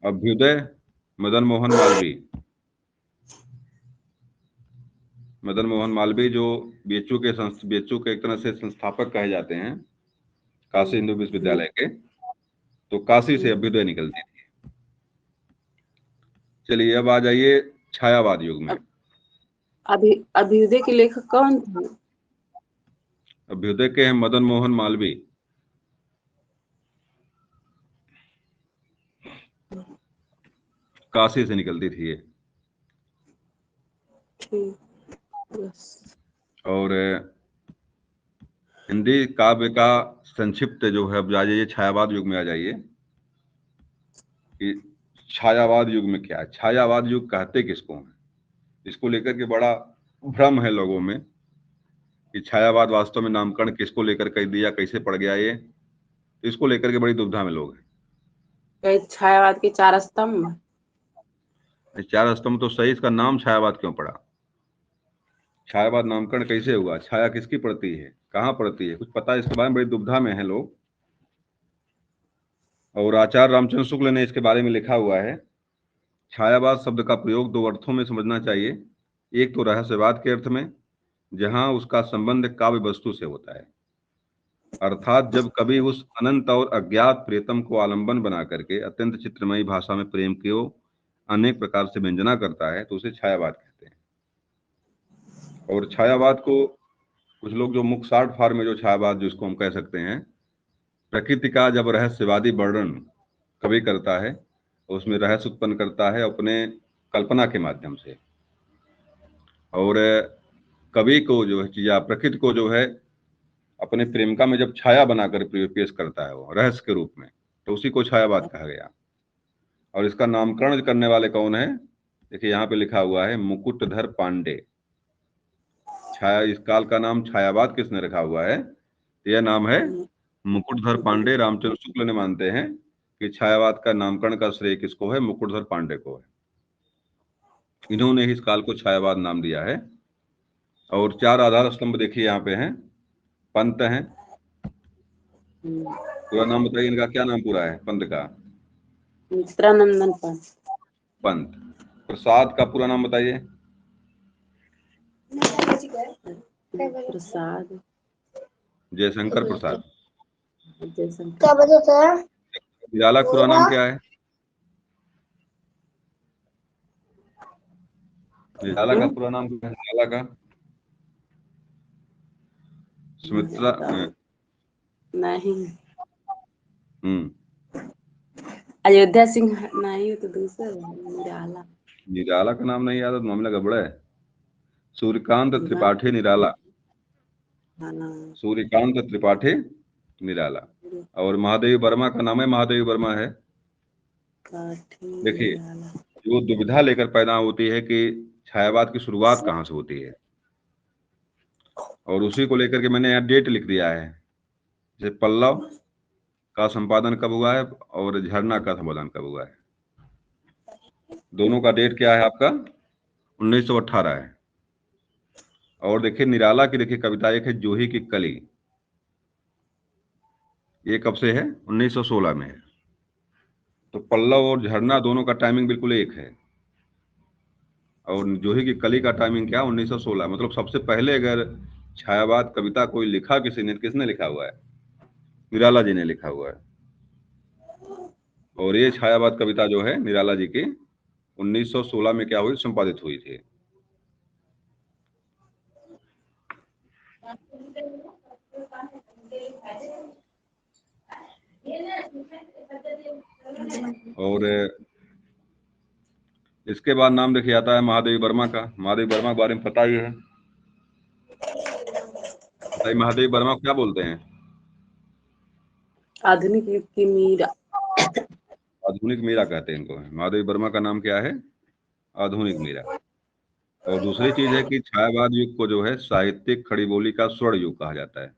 अभ्युदय मदन मोहन मालवीय, मदन मोहन मालवीय जो बीएचयू के एक तरह से संस्थापक कहे जाते हैं, काशी हिंदू विश्वविद्यालय के। तो काशी से अभ्युदय निकलती थी। चलिए अब आ जाइए छायावाद युग में। अभ्युदय के लेखक कौन थे? अभ्युदय के हैं मदन मोहन मालवीय। काशी से निकलती थी ये। और हिंदी काव्य का संक्षिप्त जो है, अब आ जाइए छायावाद युग में आ जाइए कि छायावाद युग में क्या है। छायावाद युग कहते किसको है? इसको लेकर के बड़ा भ्रम है लोगों में कि छायावाद वास्तव में नामकरण किसको लेकर कर दिया, कैसे पड़ गया ये। इसको लेकर के बड़ी दुविधा में लोग हैं। छायावाद के 4 स्तंभ। 4 स्तंभ तो सही, इसका नाम छायावाद क्यों पड़ा? छायावाद नामकरण कैसे हुआ? छाया किसकी पड़ती है, कहाँ पड़ती है, कुछ पता है इसके बारे में? बड़ी दुविधा में है लोग। और आचार्य रामचंद्र शुक्ल ने इसके बारे में लिखा हुआ है, छायावाद शब्द का प्रयोग 2 अर्थों में समझना चाहिए। एक तो रहस्यवाद के अर्थ में, जहां उसका संबंध काव्य वस्तु से होता है, अर्थात जब कवि उस अनंत और अज्ञात प्रियतम को आलंबन बना करके अत्यंत चित्रमयी भाषा में प्रेम की अनेक प्रकार से व्यंजना करता है, तो उसे छायावाद कहते हैं। और छायावाद को कुछ लोग जो मुख्य शार्ट फॉर्म में जो छायावाद जिसको हम कह सकते हैं, प्रकृति का जब रहस्यवादी वर्णन कवि करता है, उसमें रहस्य उत्पन्न करता है अपने कल्पना के माध्यम से, और कवि को जो है या प्रकृति को जो है अपने प्रेमिका में जब छाया बनाकर पेश करता है वो रहस्य के रूप में, तो उसी को छायावाद कहा गया। और इसका नामकरण करने वाले कौन है? देखिए यहाँ पे लिखा हुआ है मुकुटधर पांडे। छाया, इस काल का नाम छायावाद किसने रखा हुआ है? यह नाम है मुकुटधर पांडे। रामचंद्र शुक्ल ने मानते हैं कि छायावाद का नामकरण का श्रेय किसको है? मुकुटधर पांडे को है। इन्होंने ही इस काल को छायावाद नाम दिया है। और 4 आधार स्तंभ देखिए यहाँ पे हैं। पंत हैं, पूरा नाम बताइए इनका, क्या नाम पूरा है पंत का? चित्रानंदन पंत। प्रसाद का पूरा नाम बताइए। प्रसाद जयशंकर प्रसाद। क्या बताता है? निराला का पूरा नाम क्या है? निराला का पूरा नाम क्या है? निराला का? सुमित्रा नहीं, हम्म, अयोध्या सिंह नहीं, तो दूसरा निराला। निराला का नाम नहीं याद है तो मामला गड़बड़ है। सूर्यकांत त्रिपाठी निराला। सूर्यकांत त्रिपाठी निराला। और महादेवी वर्मा का नाम है महादेवी वर्मा है। देखिए जो दुविधा लेकर पैदा होती है कि छायावाद की शुरुआत कहाँ से होती है, और उसी को लेकर के मैंने यहाँ डेट लिख दिया है। जैसे पल्लव का संपादन कब हुआ है और झरना का संपादन कब हुआ है, दोनों का डेट क्या है आपका? 1918 है। और देखिए निराला की, देखिए कविता एक है जूही की कली। ये कब से है? 1916 में है। तो पल्लव और झरना दोनों का टाइमिंग बिल्कुल एक है। और जूही की कली का टाइमिंग क्या? 1916। मतलब सबसे पहले अगर छायावाद कविता कोई लिखा किसी ने, किसने लिखा हुआ है? निराला जी ने लिखा हुआ है। और ये छायावाद कविता जो है निराला जी की 1916 में क्या हुई? संपादित हुई थी। और इसके बाद नाम देखिए आता है महादेवी वर्मा का। महादेवी वर्मा के बारे में पता ही है। बताइए महादेवी वर्मा को क्या बोलते हैं? आधुनिक युग की मीरा। आधुनिक मीरा कहते हैं इनको। महादेवी वर्मा का नाम क्या है? आधुनिक मीरा। और दूसरी चीज है कि छायावाद युग को जो है साहित्यिक खड़ी बोली का स्वर्ण युग कहा जाता है।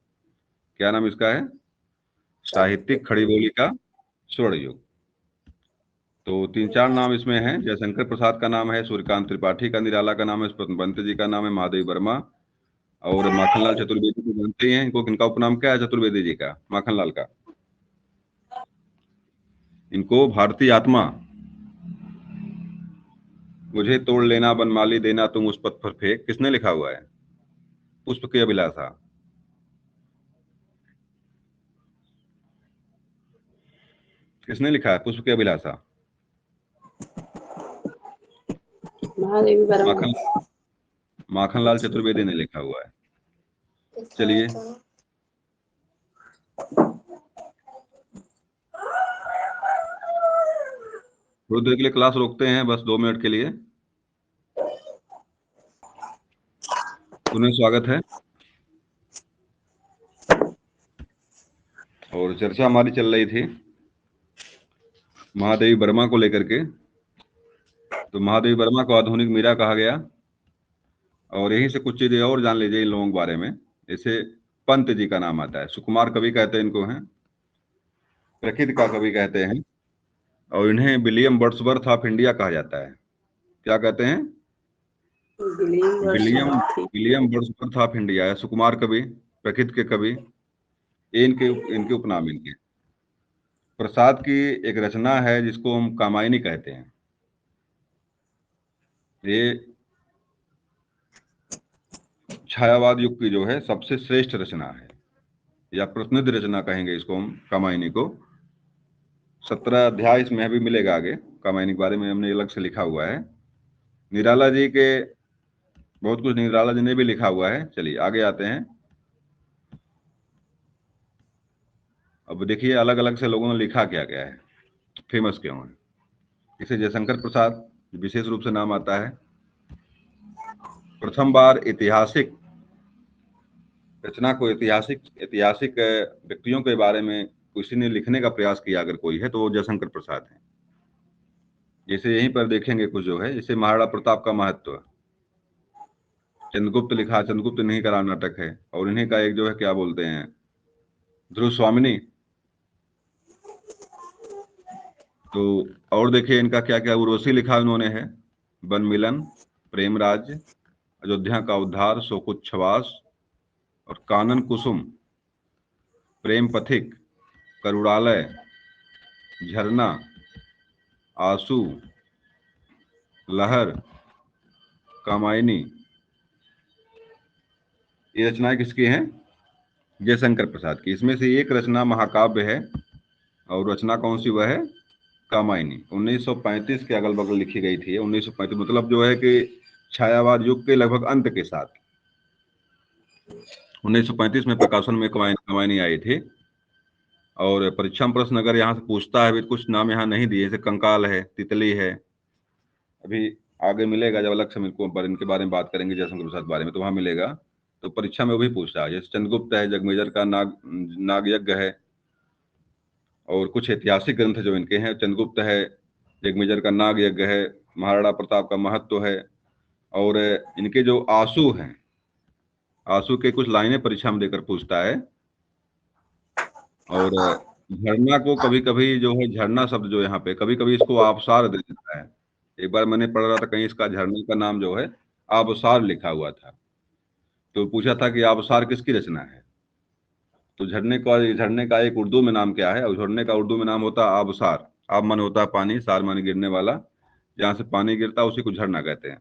क्या नाम इसका है? साहित्यिक खड़ी बोली का स्वर्ण युग। तो 3-4 नाम इसमें हैं। जयशंकर प्रसाद का नाम है, सूर्यकांत त्रिपाठी का निराला का नाम है, पंत जी का नाम है महादेवी वर्मा, और माखनलाल चतुर्वेदी को जानते हैं। इनको इनका उपनाम क्या है चतुर्वेदी जी का? माखनलाल का। इनको भारतीय आत्मा, मुझे तोड़ लेना बनमाली देना तुम उस पत्थर फेंक, किसने लिखा हुआ है? पुष्प की अभिलाषा। किसने लिखा है पुष्प की अभिलाषा? महादेवी वर्मा। माखन माखनलाल चतुर्वेदी ने लिखा हुआ है। चलिए थोड़ी देर के लिए क्लास रोकते हैं, बस 2 मिनट के लिए। पुनः स्वागत है। और चर्चा हमारी चल रही थी महादेवी वर्मा को लेकर के। तो महादेवी वर्मा को आधुनिक मीरा कहा गया। और यहीं से कुछ चीजें और जान लीजिए इन लोगों के बारे में। जैसे पंत जी का नाम आता है, सुकुमार कवि कहते हैं इनको, हैं प्रकृति का कवि कहते हैं। और इन्हें विलियम वर्ड्सवर्थ ऑफ इंडिया कहा जाता है। क्या कहते हैं? William William Wordsworth of India है सुकुमार कवि, प्रकृति के कवि। ये इनके इनके उपनाम इनके। प्रसाद की एक रचना है जिसको हम कामायनी कहते हैं। ये छायावाद युग की जो है सबसे श्रेष्ठ रचना है, या प्रतिनिधि रचना कहेंगे इसको हम, कामायनी को। 17 अध्याय इसमें भी मिलेगा आगे। कामायनी के बारे में हमने अलग से लिखा हुआ है। निराला जी के बहुत कुछ निराला जी ने भी लिखा हुआ है। चलिए आगे आते हैं। अब देखिए अलग अलग से लोगों ने लिखा क्या क्या है, फेमस क्यों है। इसे जयशंकर प्रसाद विशेष रूप से नाम आता है। प्रथम बार ऐतिहासिक रचना को ऐतिहासिक ऐतिहासिक व्यक्तियों के बारे में किसी ने लिखने का प्रयास किया अगर कोई है तो वो जयशंकर प्रसाद है। जैसे यहीं पर देखेंगे कुछ जो है, जैसे महाराणा प्रताप का महत्व, चंद्रगुप्त लिखा। चंद्रगुप्त नहीं का नाटक है। और इन्हीं का एक जो है क्या बोलते हैं, ध्रुव स्वामिनी। तो और देखिए इनका क्या क्या, उर्वशी लिखा उन्होंने है, वन मिलन, प्रेम राज्य, अयोध्या का उद्धार, सो कुछ छवास, और कानन कुसुम, प्रेम पथिक, करुणालय, झरना, आंसू, लहर, कामायनी। ये रचनाएं किसकी हैं? जयशंकर प्रसाद की। इसमें से एक रचना महाकाव्य है। और रचना कौन सी? वह है कामायनी। 1935 के अगल बगल लिखी गई थी। 1935 मतलब जो है कि छायावाद युग के लगभग अंत के साथ 1935 में प्रकाशन में कामायनी आई थी। और परीक्षा में प्रश्न अगर यहाँ से पूछता है, अभी कुछ नाम यहाँ नहीं दिए, जैसे कंकाल है, तितली है, अभी आगे मिलेगा जब अलग से पर इनके बारे में बात करेंगे जयशंकर प्रसाद के बारे में तो वहां मिलेगा। तो परीक्षा में वो भी पूछता है। जैसे चंद्रगुप्त है, जगमेजर का नाग यज्ञ है। और कुछ ऐतिहासिक ग्रंथ जो इनके हैं, चंद्रगुप्त है, जगमेजर का नाग यज्ञ है, महाराणा प्रताप का महत्व है। और इनके जो आंसू हैं, आंसू के कुछ लाइनें परीक्षा में देकर पूछता है। और झरना को कभी कभी जो है, झरना शब्द जो यहाँ पे कभी कभी इसको आबसार दे देता है। एक बार मैंने पढ़ रहा था कहीं, इसका झरने का नाम जो है आबसार लिखा हुआ था। तो पूछा था कि आबसार किसकी रचना है? तो झरने का एक उर्दू में नाम क्या है? और झरने का उर्दू में नाम होता है आबसार। आब मन होता है पानी, सार मन गिरने वाला, जहां से पानी गिरता है उसी को झरना कहते हैं।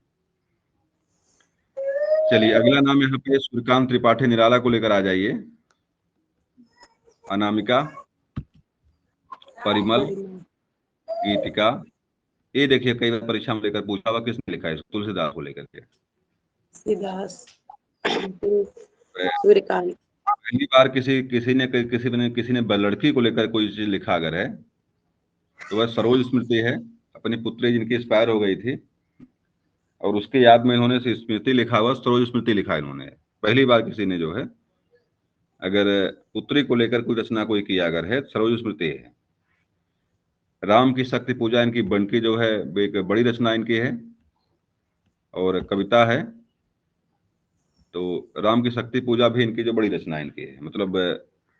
चलिए अगला नाम यहाँ पे सूर्यकांत त्रिपाठी निराला को लेकर आ जाइए। अनामिका, परिमल, गीतिका। ये देखिए कई बार परीक्षा में लेकर पूछा हुआ, किसने लिखा है? तुलसीदास को लेकर के। तुलसीदास, सूर्यकांत। पहली बार किसी ने लड़की को लेकर कोई चीज लिखा अगर है तो वह सरोज स्मृति है। अपनी पुत्री जिनकी एक्सपायर हो गई थी और उसके याद में इन्होंने स्मृति लिखा हुआ, सरोज स्मृति लिखा इन्होंने। पहली बार किसी ने जो है अगर पुत्री को लेकर कोई रचना कोई किया अगर है, सरोज स्मृति है। राम की शक्ति पूजा इनकी बनकी जो है एक बड़ी रचना इनकी है और कविता है। तो राम की शक्ति पूजा भी इनकी जो बड़ी रचना इनकी है, मतलब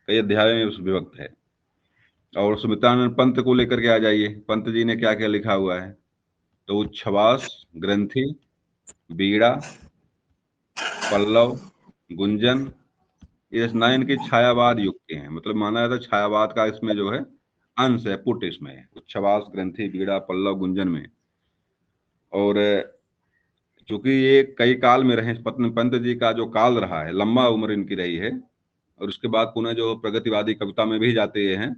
कई अध्यायों में विभक्त है। और सुमित्रानंद पंत को लेकर के आ जाइए, पंत जी ने क्या क्या लिखा हुआ है? तो उच्छ्वास, ग्रंथि, बीड़ा, पल्लव, गुंजन, ये रचनाएं इनकी छायावाद युग की हैं। मतलब माना जाता है छायावाद का इसमें जो है अंश है, पुट इसमें है, उच्छ्वास, ग्रंथि, बीड़ा, पल्लव, गुंजन में। और चूंकि ये कई काल में रहे, पंत जी का जो काल रहा है, लंबा उम्र इनकी रही है। और उसके बाद पुनः जो प्रगतिवादी कविता में भी जाते हैं।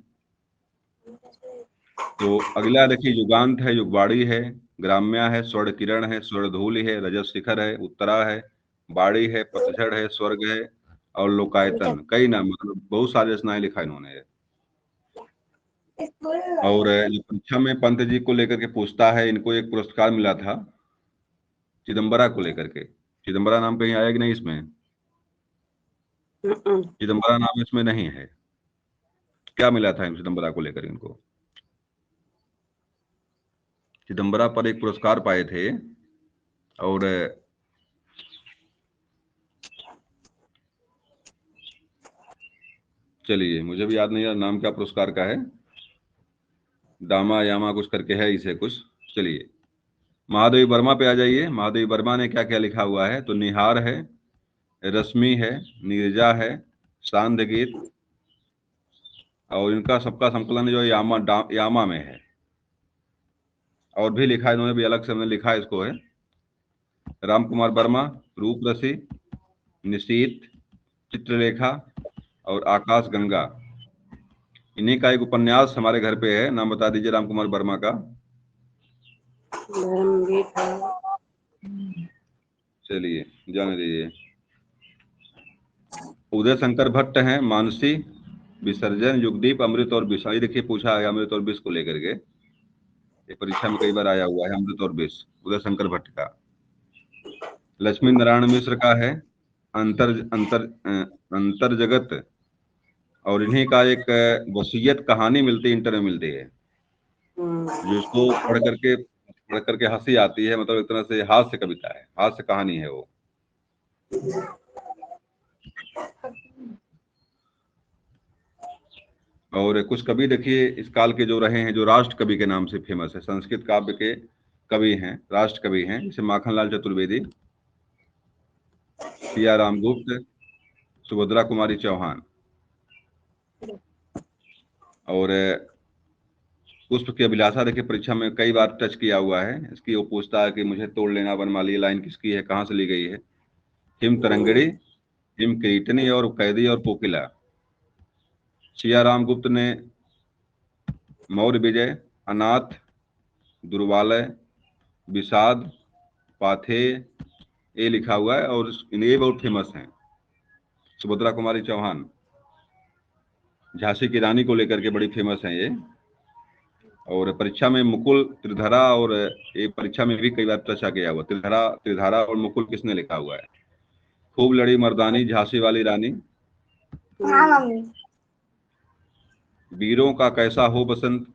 तो अगला देखिए युगांत है, युगवाड़ी है, ग्राम्या है, स्वर्ण किरण है, स्वर्ण धूलि है, रजत शिखर है, उत्तरा है, बाड़ी है, पतझड़ है, स्वर्ग है और लोकायतन। कई नाम, मतलब बहुत सारे रचनाएं लिखा इन्होंने। और जो परीक्षा में पंत जी को लेकर के पूछता है, इनको एक पुरस्कार मिला था चिदम्बरा को लेकर के। चिदम्बरा नाम कहीं आया कि नहीं इसमें? चिदम्बरा नाम इसमें नहीं है। क्या मिला था इन चिदम्बरा को लेकर इनको? चिदम्बरा पर एक पुरस्कार पाए थे। और चलिए मुझे भी याद नहीं यार नाम क्या पुरस्कार का है, दामा यामा कुछ करके है इसे कुछ। चलिए महादेवी वर्मा पे आ जाइए। महादेवी वर्मा ने क्या क्या लिखा हुआ है? तो निहार है, रश्मि है, नीरजा है, सांध्य गीत, और इनका सबका संकलन जो है यामा में है। और भी लिखा है इन्होंने, भी अलग से हमने लिखा है इसको है। राम कुमार वर्मा, रूप रसी, निशीत, चित्रलेखा और आकाश गंगा। इन्हीं का एक उपन्यास हमारे घर पे है, नाम बता दीजिए राम कुमार वर्मा का। धर्मगीत है। चलिए जाने दीजिए। उदय शंकर भट्ट हैं, मानसी, विसर्जन, युगदीप, अमृत और विष। ये देखिए पूछा है अमृत और विष को लेकर के, ये परीक्षा में कई बार आया हुआ है, अमृत और विष, उदय शंकर भट्ट का। लक्ष्मी नारायण मिश्र का है अंतर अंतर अंतर जगत। और इन्हीं का एक वसीयत कहानी मिलती है, इंटर में मिलती है, जिसको पढ़ करके हंसी आती है। मतलब एक तरह से हास्य कविता है, हास्य कहानी है वो। और कुछ कवि देखिए इस काल के जो रहे हैं, जो राष्ट्र कवि के नाम से फेमस है, संस्कृत काव्य के कवि हैं, राष्ट्र कवि हैं, जैसे माखनलाल चतुर्वेदी, सिया राम गुप्त, सुभद्रा कुमारी चौहान। और पुष्प की अभिलाषा देखिए परीक्षा में कई बार टच किया हुआ है इसकी। वो पूछता है कि मुझे तोड़ लेना वनमाली, ये लाइन किसकी है, कहाँ से ली गई है? हिम तरंगड़ी, हिम किरीटनी और कैदी और कोकिला। सिया राम गुप्त ने मौर्य विजय, अनाथ, दुर्वालय, विषाद, पाथेय ये लिखा हुआ है और ये बहुत फेमस हैं। सुभद्रा कुमारी चौहान झांसी की रानी को लेकर के बड़ी फेमस है ये। और परीक्षा में मुकुल, त्रिधरा, और ये परीक्षा में भी कई बार चर्चा किया हुआ, त्रिधारा और मुकुल किसने लिखा हुआ है? खूब लड़ी मर्दानी, झांसी वाली रानी, वीरों का कैसा हो बसंत।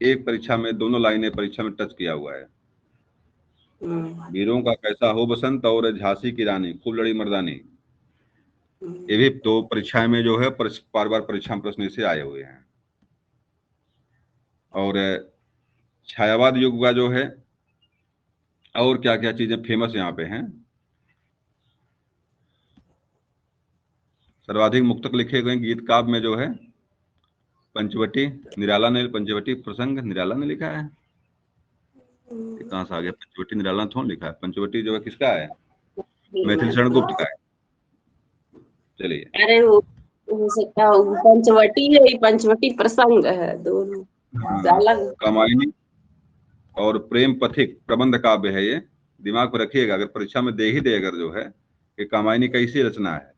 एक परीक्षा में दोनों लाइनें परीक्षा में टच किया हुआ है, वीरों का कैसा हो बसंत और झांसी की रानी, खूब लड़ी मर्दानी। ये भी दो परीक्षाएं में जो है बार बार परीक्षा में प्रश्न से आए हुए हैं। और छायावाद युग का जो है और क्या क्या चीजें फेमस यहाँ पे हैं? सर्वाधिक मुक्तक लिखे गए गीत काव्य में जो है पंचवटी, निराला ने पंचवटी प्रसंग निराला ने लिखा है। ये कहाँ से आ गया? पंचवटी निराला ने थोड़ा लिखा है। पंचवटी जो है किसका है? मैथिली शरण गुप्त का है। चलिए, अरे वो हो सकता है वो पंचवटी है, ये पंचवटी प्रसंग है, दोनों अलग। कामायनी और प्रेम पथिक प्रबंध काव्य है ये। दिमाग पर रखिएगा, अगर परीक्षा में दे ही दे अगर जो है कि कामायनी कैसी रचना है,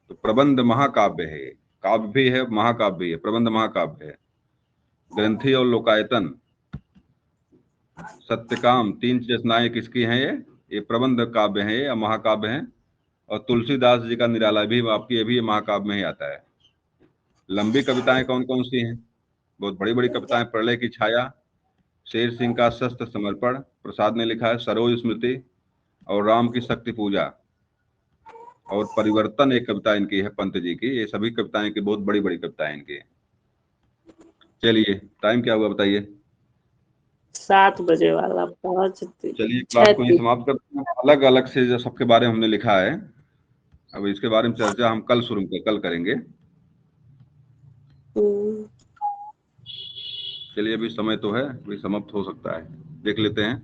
तो प्रबंध महाकाव्य है ये। काव्य भी है, महाकाव्य भी है, प्रबंध महाकाव्य है। ग्रंथि और लोकायतन, सत्यकाम, तीन रचनाएं किसकी हैं ये प्रबंध काव्य हैं, ये महाकाव्य हैं। और तुलसीदास जी का निराला भी आपकी ये भी महाकाव्य में ही आता है। लंबी कविताएं कौन कौन सी हैं? बहुत बड़ी बड़ी कविताएं, प्रलय की छाया, शेर सिंह का शस्त्र समर्पण प्रसाद ने लिखा है, सरोज स्मृति और राम की शक्ति पूजा और परिवर्तन एक कविता इनकी है पंत जी की। ये सभी कविताएं की बहुत बड़ी बड़ी कविताएं इनकी। चलिए, टाइम क्या हुआ बताइए? 7 बजे वाला 5 चलिए, क्लास को यही समाप्त करते हैं। अलग अलग से जो सबके बारे में हमने लिखा है, अब इसके बारे में चर्चा हम कल करेंगे। चलिए, अभी समय तो है, अभी समाप्त हो सकता है, देख लेते हैं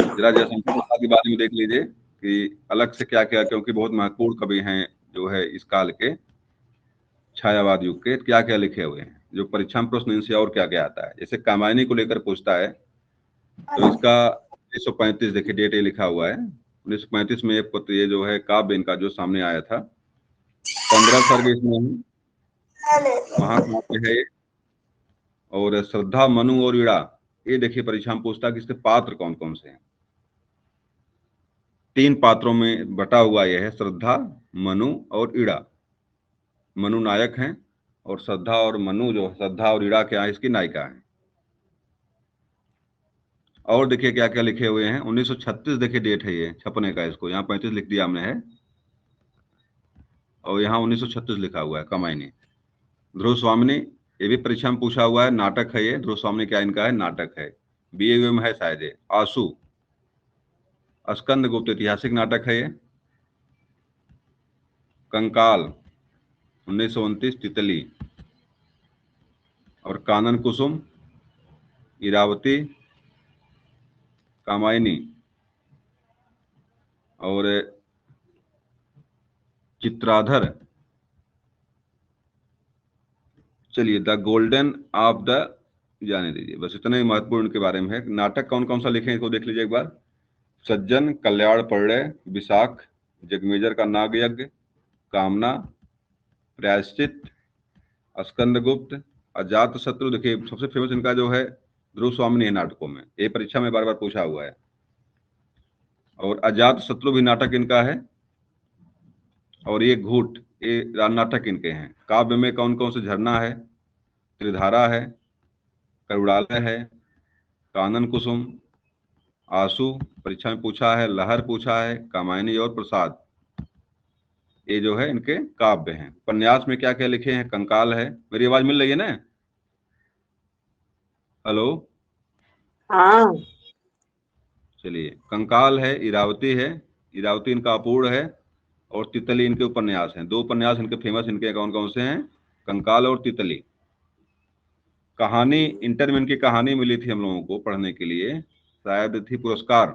जरा जयशंकर के बारे में देख लीजिए कि अलग से क्या क्या, क्योंकि बहुत महत्वपूर्ण कवि हैं जो है इस काल के छायावाद युग के, क्या क्या लिखे हुए हैं जो परीक्षा में प्रश्न इनसे और क्या क्या आता है। जैसे कामायनी को लेकर पूछता है तो इसका 1935 देखिए डेट ये लिखा हुआ है। 1935 में ये जो है काव्य इनका जो सामने आया था, 15 सर्ग इसमें महाकाव्य है। और श्रद्धा, मनु और ईड़ा, ये देखिए परीक्षा में पूछता है कि इसके पात्र कौन कौन से हैं। 3 पात्रों में बटा हुआ यह है, श्रद्धा, मनु और ईड़ा। मनु नायक हैं और श्रद्धा और मनु जो श्रद्धा और ईड़ा क्या है, इसकी नायिका है। और देखिए क्या क्या लिखे हुए हैं। 1936 देखिए डेट है ये छपने का, इसको यहाँ 35 लिख दिया हमने है और यहाँ 1936 लिखा हुआ है कामायनी। ध्रुव स्वामिनी, ये भी परीक्षा में पूछा हुआ है, नाटक है ये। ध्रुव स्वामिनी क्या इनका है? नाटक है, बीए में है शायद ये। आंसू, स्कंद गुप्त, ऐतिहासिक नाटक है ये। कंकाल 1929, तितली और कानन कुसुम, इरावती, कामायनी और चित्राधर। चलिए, द गोल्डन ऑफ द, जाने दीजिए, बस इतने महत्वपूर्ण के बारे में है। नाटक कौन कौन सा लिखे हैं इसको देख लीजिए एक बार। सज्जन, कल्याण पर्णय, विशाख, जगमेजर का नाग यज्ञ, कामना, प्रायश्चित, स्कंदगुप्त, अजात शत्रु। देखिए सबसे फेमस इनका जो है ध्रुव स्वामिनी है नाटकों में, ये परीक्षा में बार बार पूछा हुआ है। और अजात शत्रु भी नाटक इनका है। और ये घूट, ये नाटक इनके हैं। काव्य में कौन कौन से? झरना है, त्रिधारा है, करुड़ालय है, कानन कुसुम, आंसू परीक्षा में पूछा है, लहर पूछा है, कामायनी और प्रसाद, ये जो है इनके काव्य हैं। उपन्यास में क्या क्या लिखे हैं? कंकाल है। मेरी आवाज मिल रही है ना? हेलो, हाँ, चलिए, कंकाल है, इरावती है, इरावती इनका अपूर्ण है, और तितली इनके उपन्यास हैं। 2 उपन्यास इनके फेमस, इनके कौन कौन से हैं? कंकाल और तितली। कहानी, इंटर में इनकी कहानी मिली थी हम लोगों को पढ़ने के लिए, शायद थी पुरस्कार।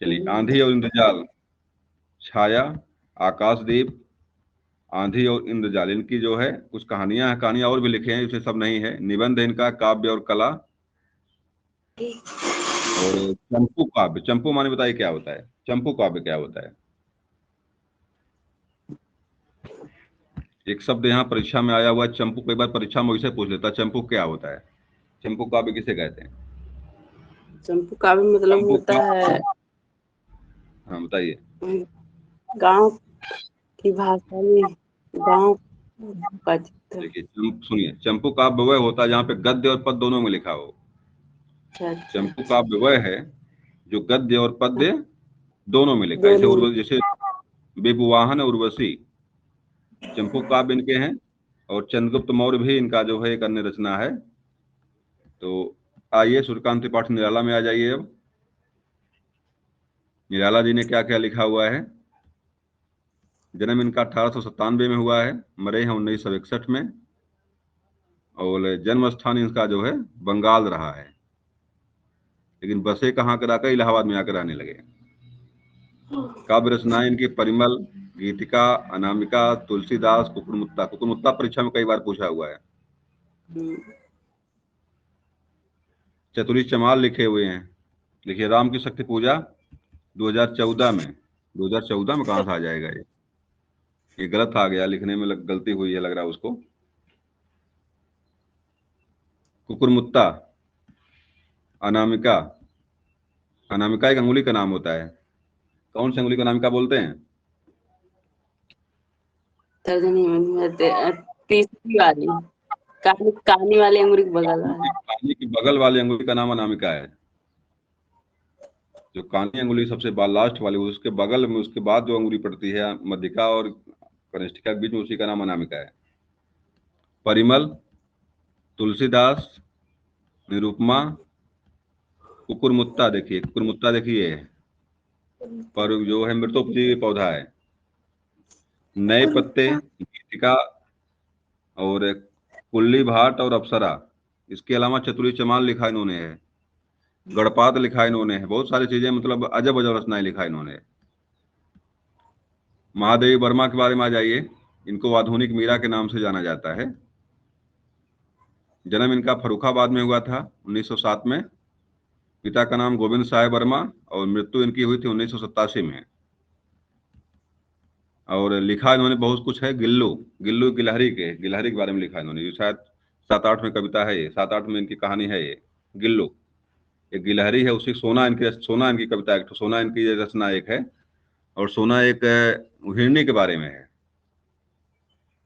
चलिए, आंधी और इंद्रजाल, छाया, आकाशदीप, आंधी और इंद्रजाल, इनकी जो है कुछ कहानियां हैं। कहानियां और भी लिखे हैं, इसे सब नहीं है। निबंध इनका काव्य और कला। और चंपू काव्य, चंपू माने बताइए क्या होता है? चंपू काव्य क्या होता है? एक शब्द यहाँ परीक्षा में आया हुआ है चंपू, कई बार परीक्षा में वैसे पूछ लेता, चंपू क्या होता है? चंपू काव्य किसे कहते हैं? चंपू का भी मतलब चंपू होता है हाँ बताइए। गांव की भाषा में गांव का चित्र। देखिए, सुनिए, चंपू काव्य वह होता है जहाँ पे गद्य और पद्य दोनों में लिखा हो। अच्छा अच्छा, चंपू काव्य वह है जो गद्य और पद्य दोनों में लिखा है। दोनों। जैसे बेबुवाहन और उर्वशी, चंपू काव्य इनके हैं। और चंद्रगुप्त मौर्य भी इनका जो है एक अन्य रचना है। तो आइए सूर्यकांत त्रिपाठी निराला में आ जाइए अब। निराला जी ने क्या क्या लिखा हुआ है। जन्म इनका 1897 में हुआ है, मरे हैं 1961 में, और जन्म स्थान इनका जो है बंगाल रहा है, लेकिन बसे कहाँ कर आकर इलाहाबाद में आकर रहने लगे। काव्य रचनाएं इनकी परिमल, गीतिका, अनामिका, तुलसीदास, कुकुरमुत्ता। कुकुरमुत्ता परीक्षा में कई बार पूछा हुआ है। चतुरी चमार लिखे हुए हैं। देखिए, राम की शक्ति पूजा 2014 में। 2014 में कहाँ से आ जाएगा ये गलत आ गया, लिखने में गलती हुई है लग रहा है उसको। कुकुरमुत्ता, अनामिका। अनामिका एक अंगुली का नाम होता है। कौन सी अंगुली का अनामिका बोलते हैं? तर्जनी में तीसरी वाली, कहानी वाली अंगूरी के बगल वाली। कानी की बगल वाली अंगुली का नाम अनामिका है। जो कानी अंगुली सबसे लास्ट वाली, उसके बगल में उसके बाद जो अंगुली पड़ती है मध्यिका और कनिष्ठिका के बीच में, उसी का नाम अनामिका है। परिमल, तुलसीदास, निरुपमा, कुकुरमुत्ता। देखिए कुकुरमुत्ता देखिए, पर जो है मृतोपजीवी पौधा है। नए पत्ते, गीतिका, और कुल्ली भाट और अप्सरा। इसके अलावा चतुरी चमार लिखा इन्होंने है, गणपात लिखा इन्होंने है, बहुत सारी चीजें, मतलब अजब अजब रचनाएं लिखा इन्होंने। महादेवी वर्मा के बारे में आ जाइए। इनको आधुनिक मीरा के नाम से जाना जाता है। जन्म इनका फर्रुखाबाद में हुआ था 1907 में। पिता का नाम गोविंद साय वर्मा, और मृत्यु इनकी हुई थी 1987 में। और लिखा इन्होंने बहुत कुछ है। गिल्लू, गिल्लू गिलहरी के बारे में लिखा इन्होंने। ये शायद 7-8 में कविता है, ये 7-8 में इनकी कहानी है ये। गिल्लू एक गिलहरी है, उसी सोना इनकी कविता एक, सोना इनकी रचना एक है। और सोना एक हिरनी के बारे में है।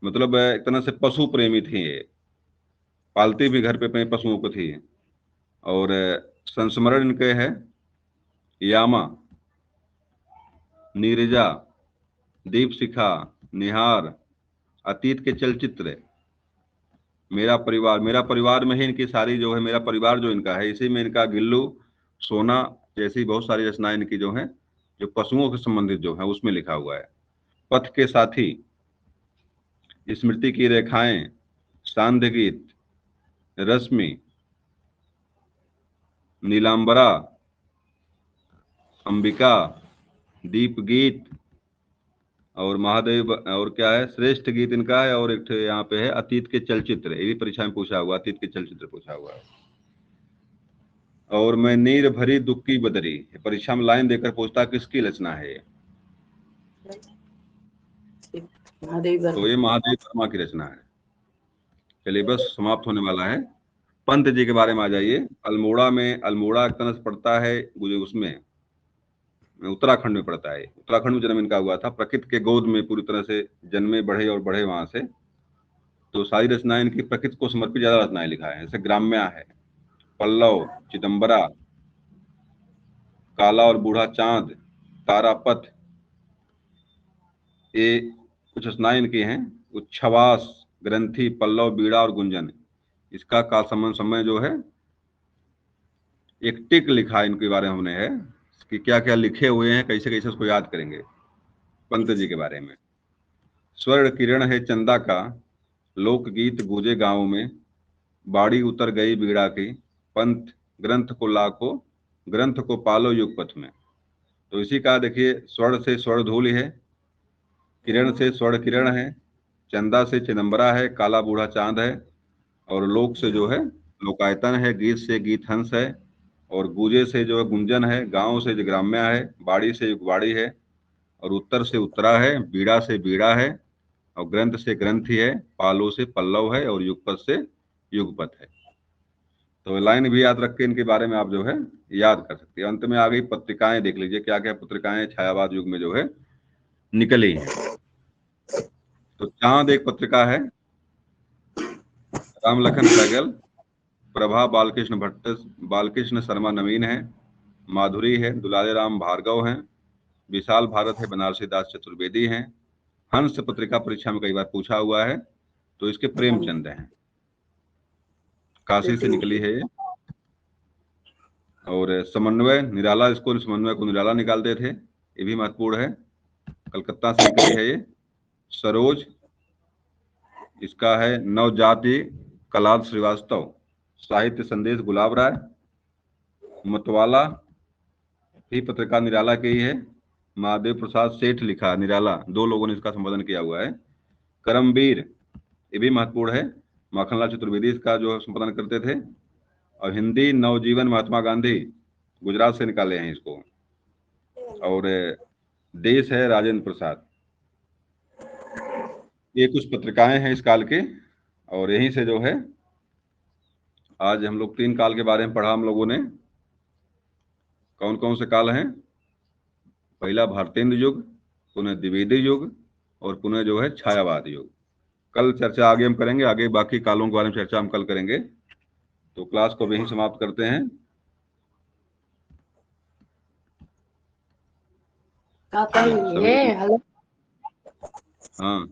मतलब एक तरह से पशु प्रेमी थी ये, पालती भी घर पे अपने पशुओं को थी। और संस्मरण इनके है यामा, नीरजा, दीप शिखा, निहार, अतीत के चलचित्र, मेरा परिवार में ही इनकी सारी जो है, मेरा परिवार जो इनका है, इसी में इनका गिल्लू, सोना जैसी बहुत सारी रचनाएं इनकी जो है, जो पशुओं से संबंधित जो है, उसमें लिखा हुआ है। पथ के साथी, स्मृति की रेखाएं, सांध्य गीत, रश्मि, नीलांबरा, अंबिका, दीप गीत, और महादेव, और क्या है, श्रेष्ठ गीत इनका है। और एक यहाँ पे है अतीत के चलचित्र, ये भी परीक्षा में पूछा हुआ, अतीत के चलचित्र पूछा हुआ है। और मैं नीर भरी दुख की बदरी, परीक्षा में लाइन देकर पूछता किसकी रचना है। तो ये महादेव वर्मा की रचना है। चलिए बस समाप्त होने वाला है। पंत जी के बारे में आ जाइए। अल्मोड़ा में, अल्मोड़ा एक तरह से पड़ता है उसमें, उत्तराखंड में पड़ता है। उत्तराखंड में जन्म इनका हुआ था। प्रकृति के गोद में पूरी तरह से जन्मे, बढ़े और बढ़े वहां से। तो सारी रचनाएं इनकी प्रकृति को समर्पित ज्यादा रचनाएं लिखा है। जैसे ग्राम्या है, पल्लव, चिदम्बरा, काला और बूढ़ा चांद, तारापथ, ये कुछ रचनाएं इनकी हैं। उच्छ्वास, ग्रंथि, पल्लव, बीड़ा और गुंजन। इसका काल समय जो है, एक टिक लिखा है इनके बारे में हमने है कि क्या क्या लिखे हुए हैं, कैसे कैसे उसको याद करेंगे। पंत जी के बारे में, स्वर्ण किरण है चंदा का, लोकगीत गूंजे गांव में, बाड़ी उतर गई बीड़ा की, पंथ ग्रंथ को लाखो, ग्रंथ को पालो युगपथ में। तो इसी का देखिए, स्वर्ण से स्वर्ण धूलि है, किरण से स्वर्ण किरण है, चंदा से चिदम्बरा है, काला बूढ़ा चांद है, और लोक से जो है लोकायतन है, गीत से गीत हंस है, और गूजे से जो है गुंजन है, गांव से जो ग्राम्या है, बाड़ी से युगवाड़ी है, और उत्तर से उत्तरा है, बीड़ा से बीड़ा है, और ग्रंथ से ग्रंथि है, पालो से पल्लव है, और युगपथ से युगपथ है। तो लाइन भी याद रख के इनके बारे में आप जो है याद कर सकते हैं। अंत में आ गई पत्रिकाएं, देख लीजिए क्या क्या पत्रिकाएं छायावाद युग में जो है निकली हैं। तो चांद एक पत्रिका है, राम लखन सहगल, प्रभा बालकृष्ण भट्ट, बालकृष्ण शर्मा नवीन है, माधुरी है, दुलारे राम भार्गव हैं, विशाल भारत है, बनारसी दास चतुर्वेदी हैं। हंस पत्रिका परीक्षा में कई बार पूछा हुआ है, तो इसके प्रेमचंद हैं, काशी से निकली है ये। और समन्वय निराला, इसको समन्वय को निराला निकालते थे, ये भी महत्वपूर्ण है। कलकत्ता से निकली है ये। सरोज, इसका है नवजाति कलाल श्रीवास्तव। साहित्य संदेश गुलाब राय। मतवाला भी पत्रकार निराला के ही है। महादेव प्रसाद सेठ लिखा निराला, 2 लोगों ने इसका संपादन किया हुआ है। करमवीर, ये भी महत्वपूर्ण है, माखनलाल चतुर्वेदी इसका जो संपादन करते थे। और हिंदी नवजीवन महात्मा गांधी, गुजरात से निकाले हैं इसको। और देश है राजेंद्र प्रसाद। ये कुछ पत्रिकाएं हैं इस काल के, और यहीं से जो है आज हम लोग 3 काल के बारे में पढ़ा हम लोगों ने। कौन कौन से काल हैं? पहला भारतेंद्र युग, पुनः द्विवेदी युग, और पुनः जो है छायावाद युग। कल चर्चा आगे हम करेंगे, आगे बाकी कालों के बारे में चर्चा हम कल करेंगे। तो क्लास को यहीं समाप्त करते हैं। क्या कहेंगे? हेलो। हाँ,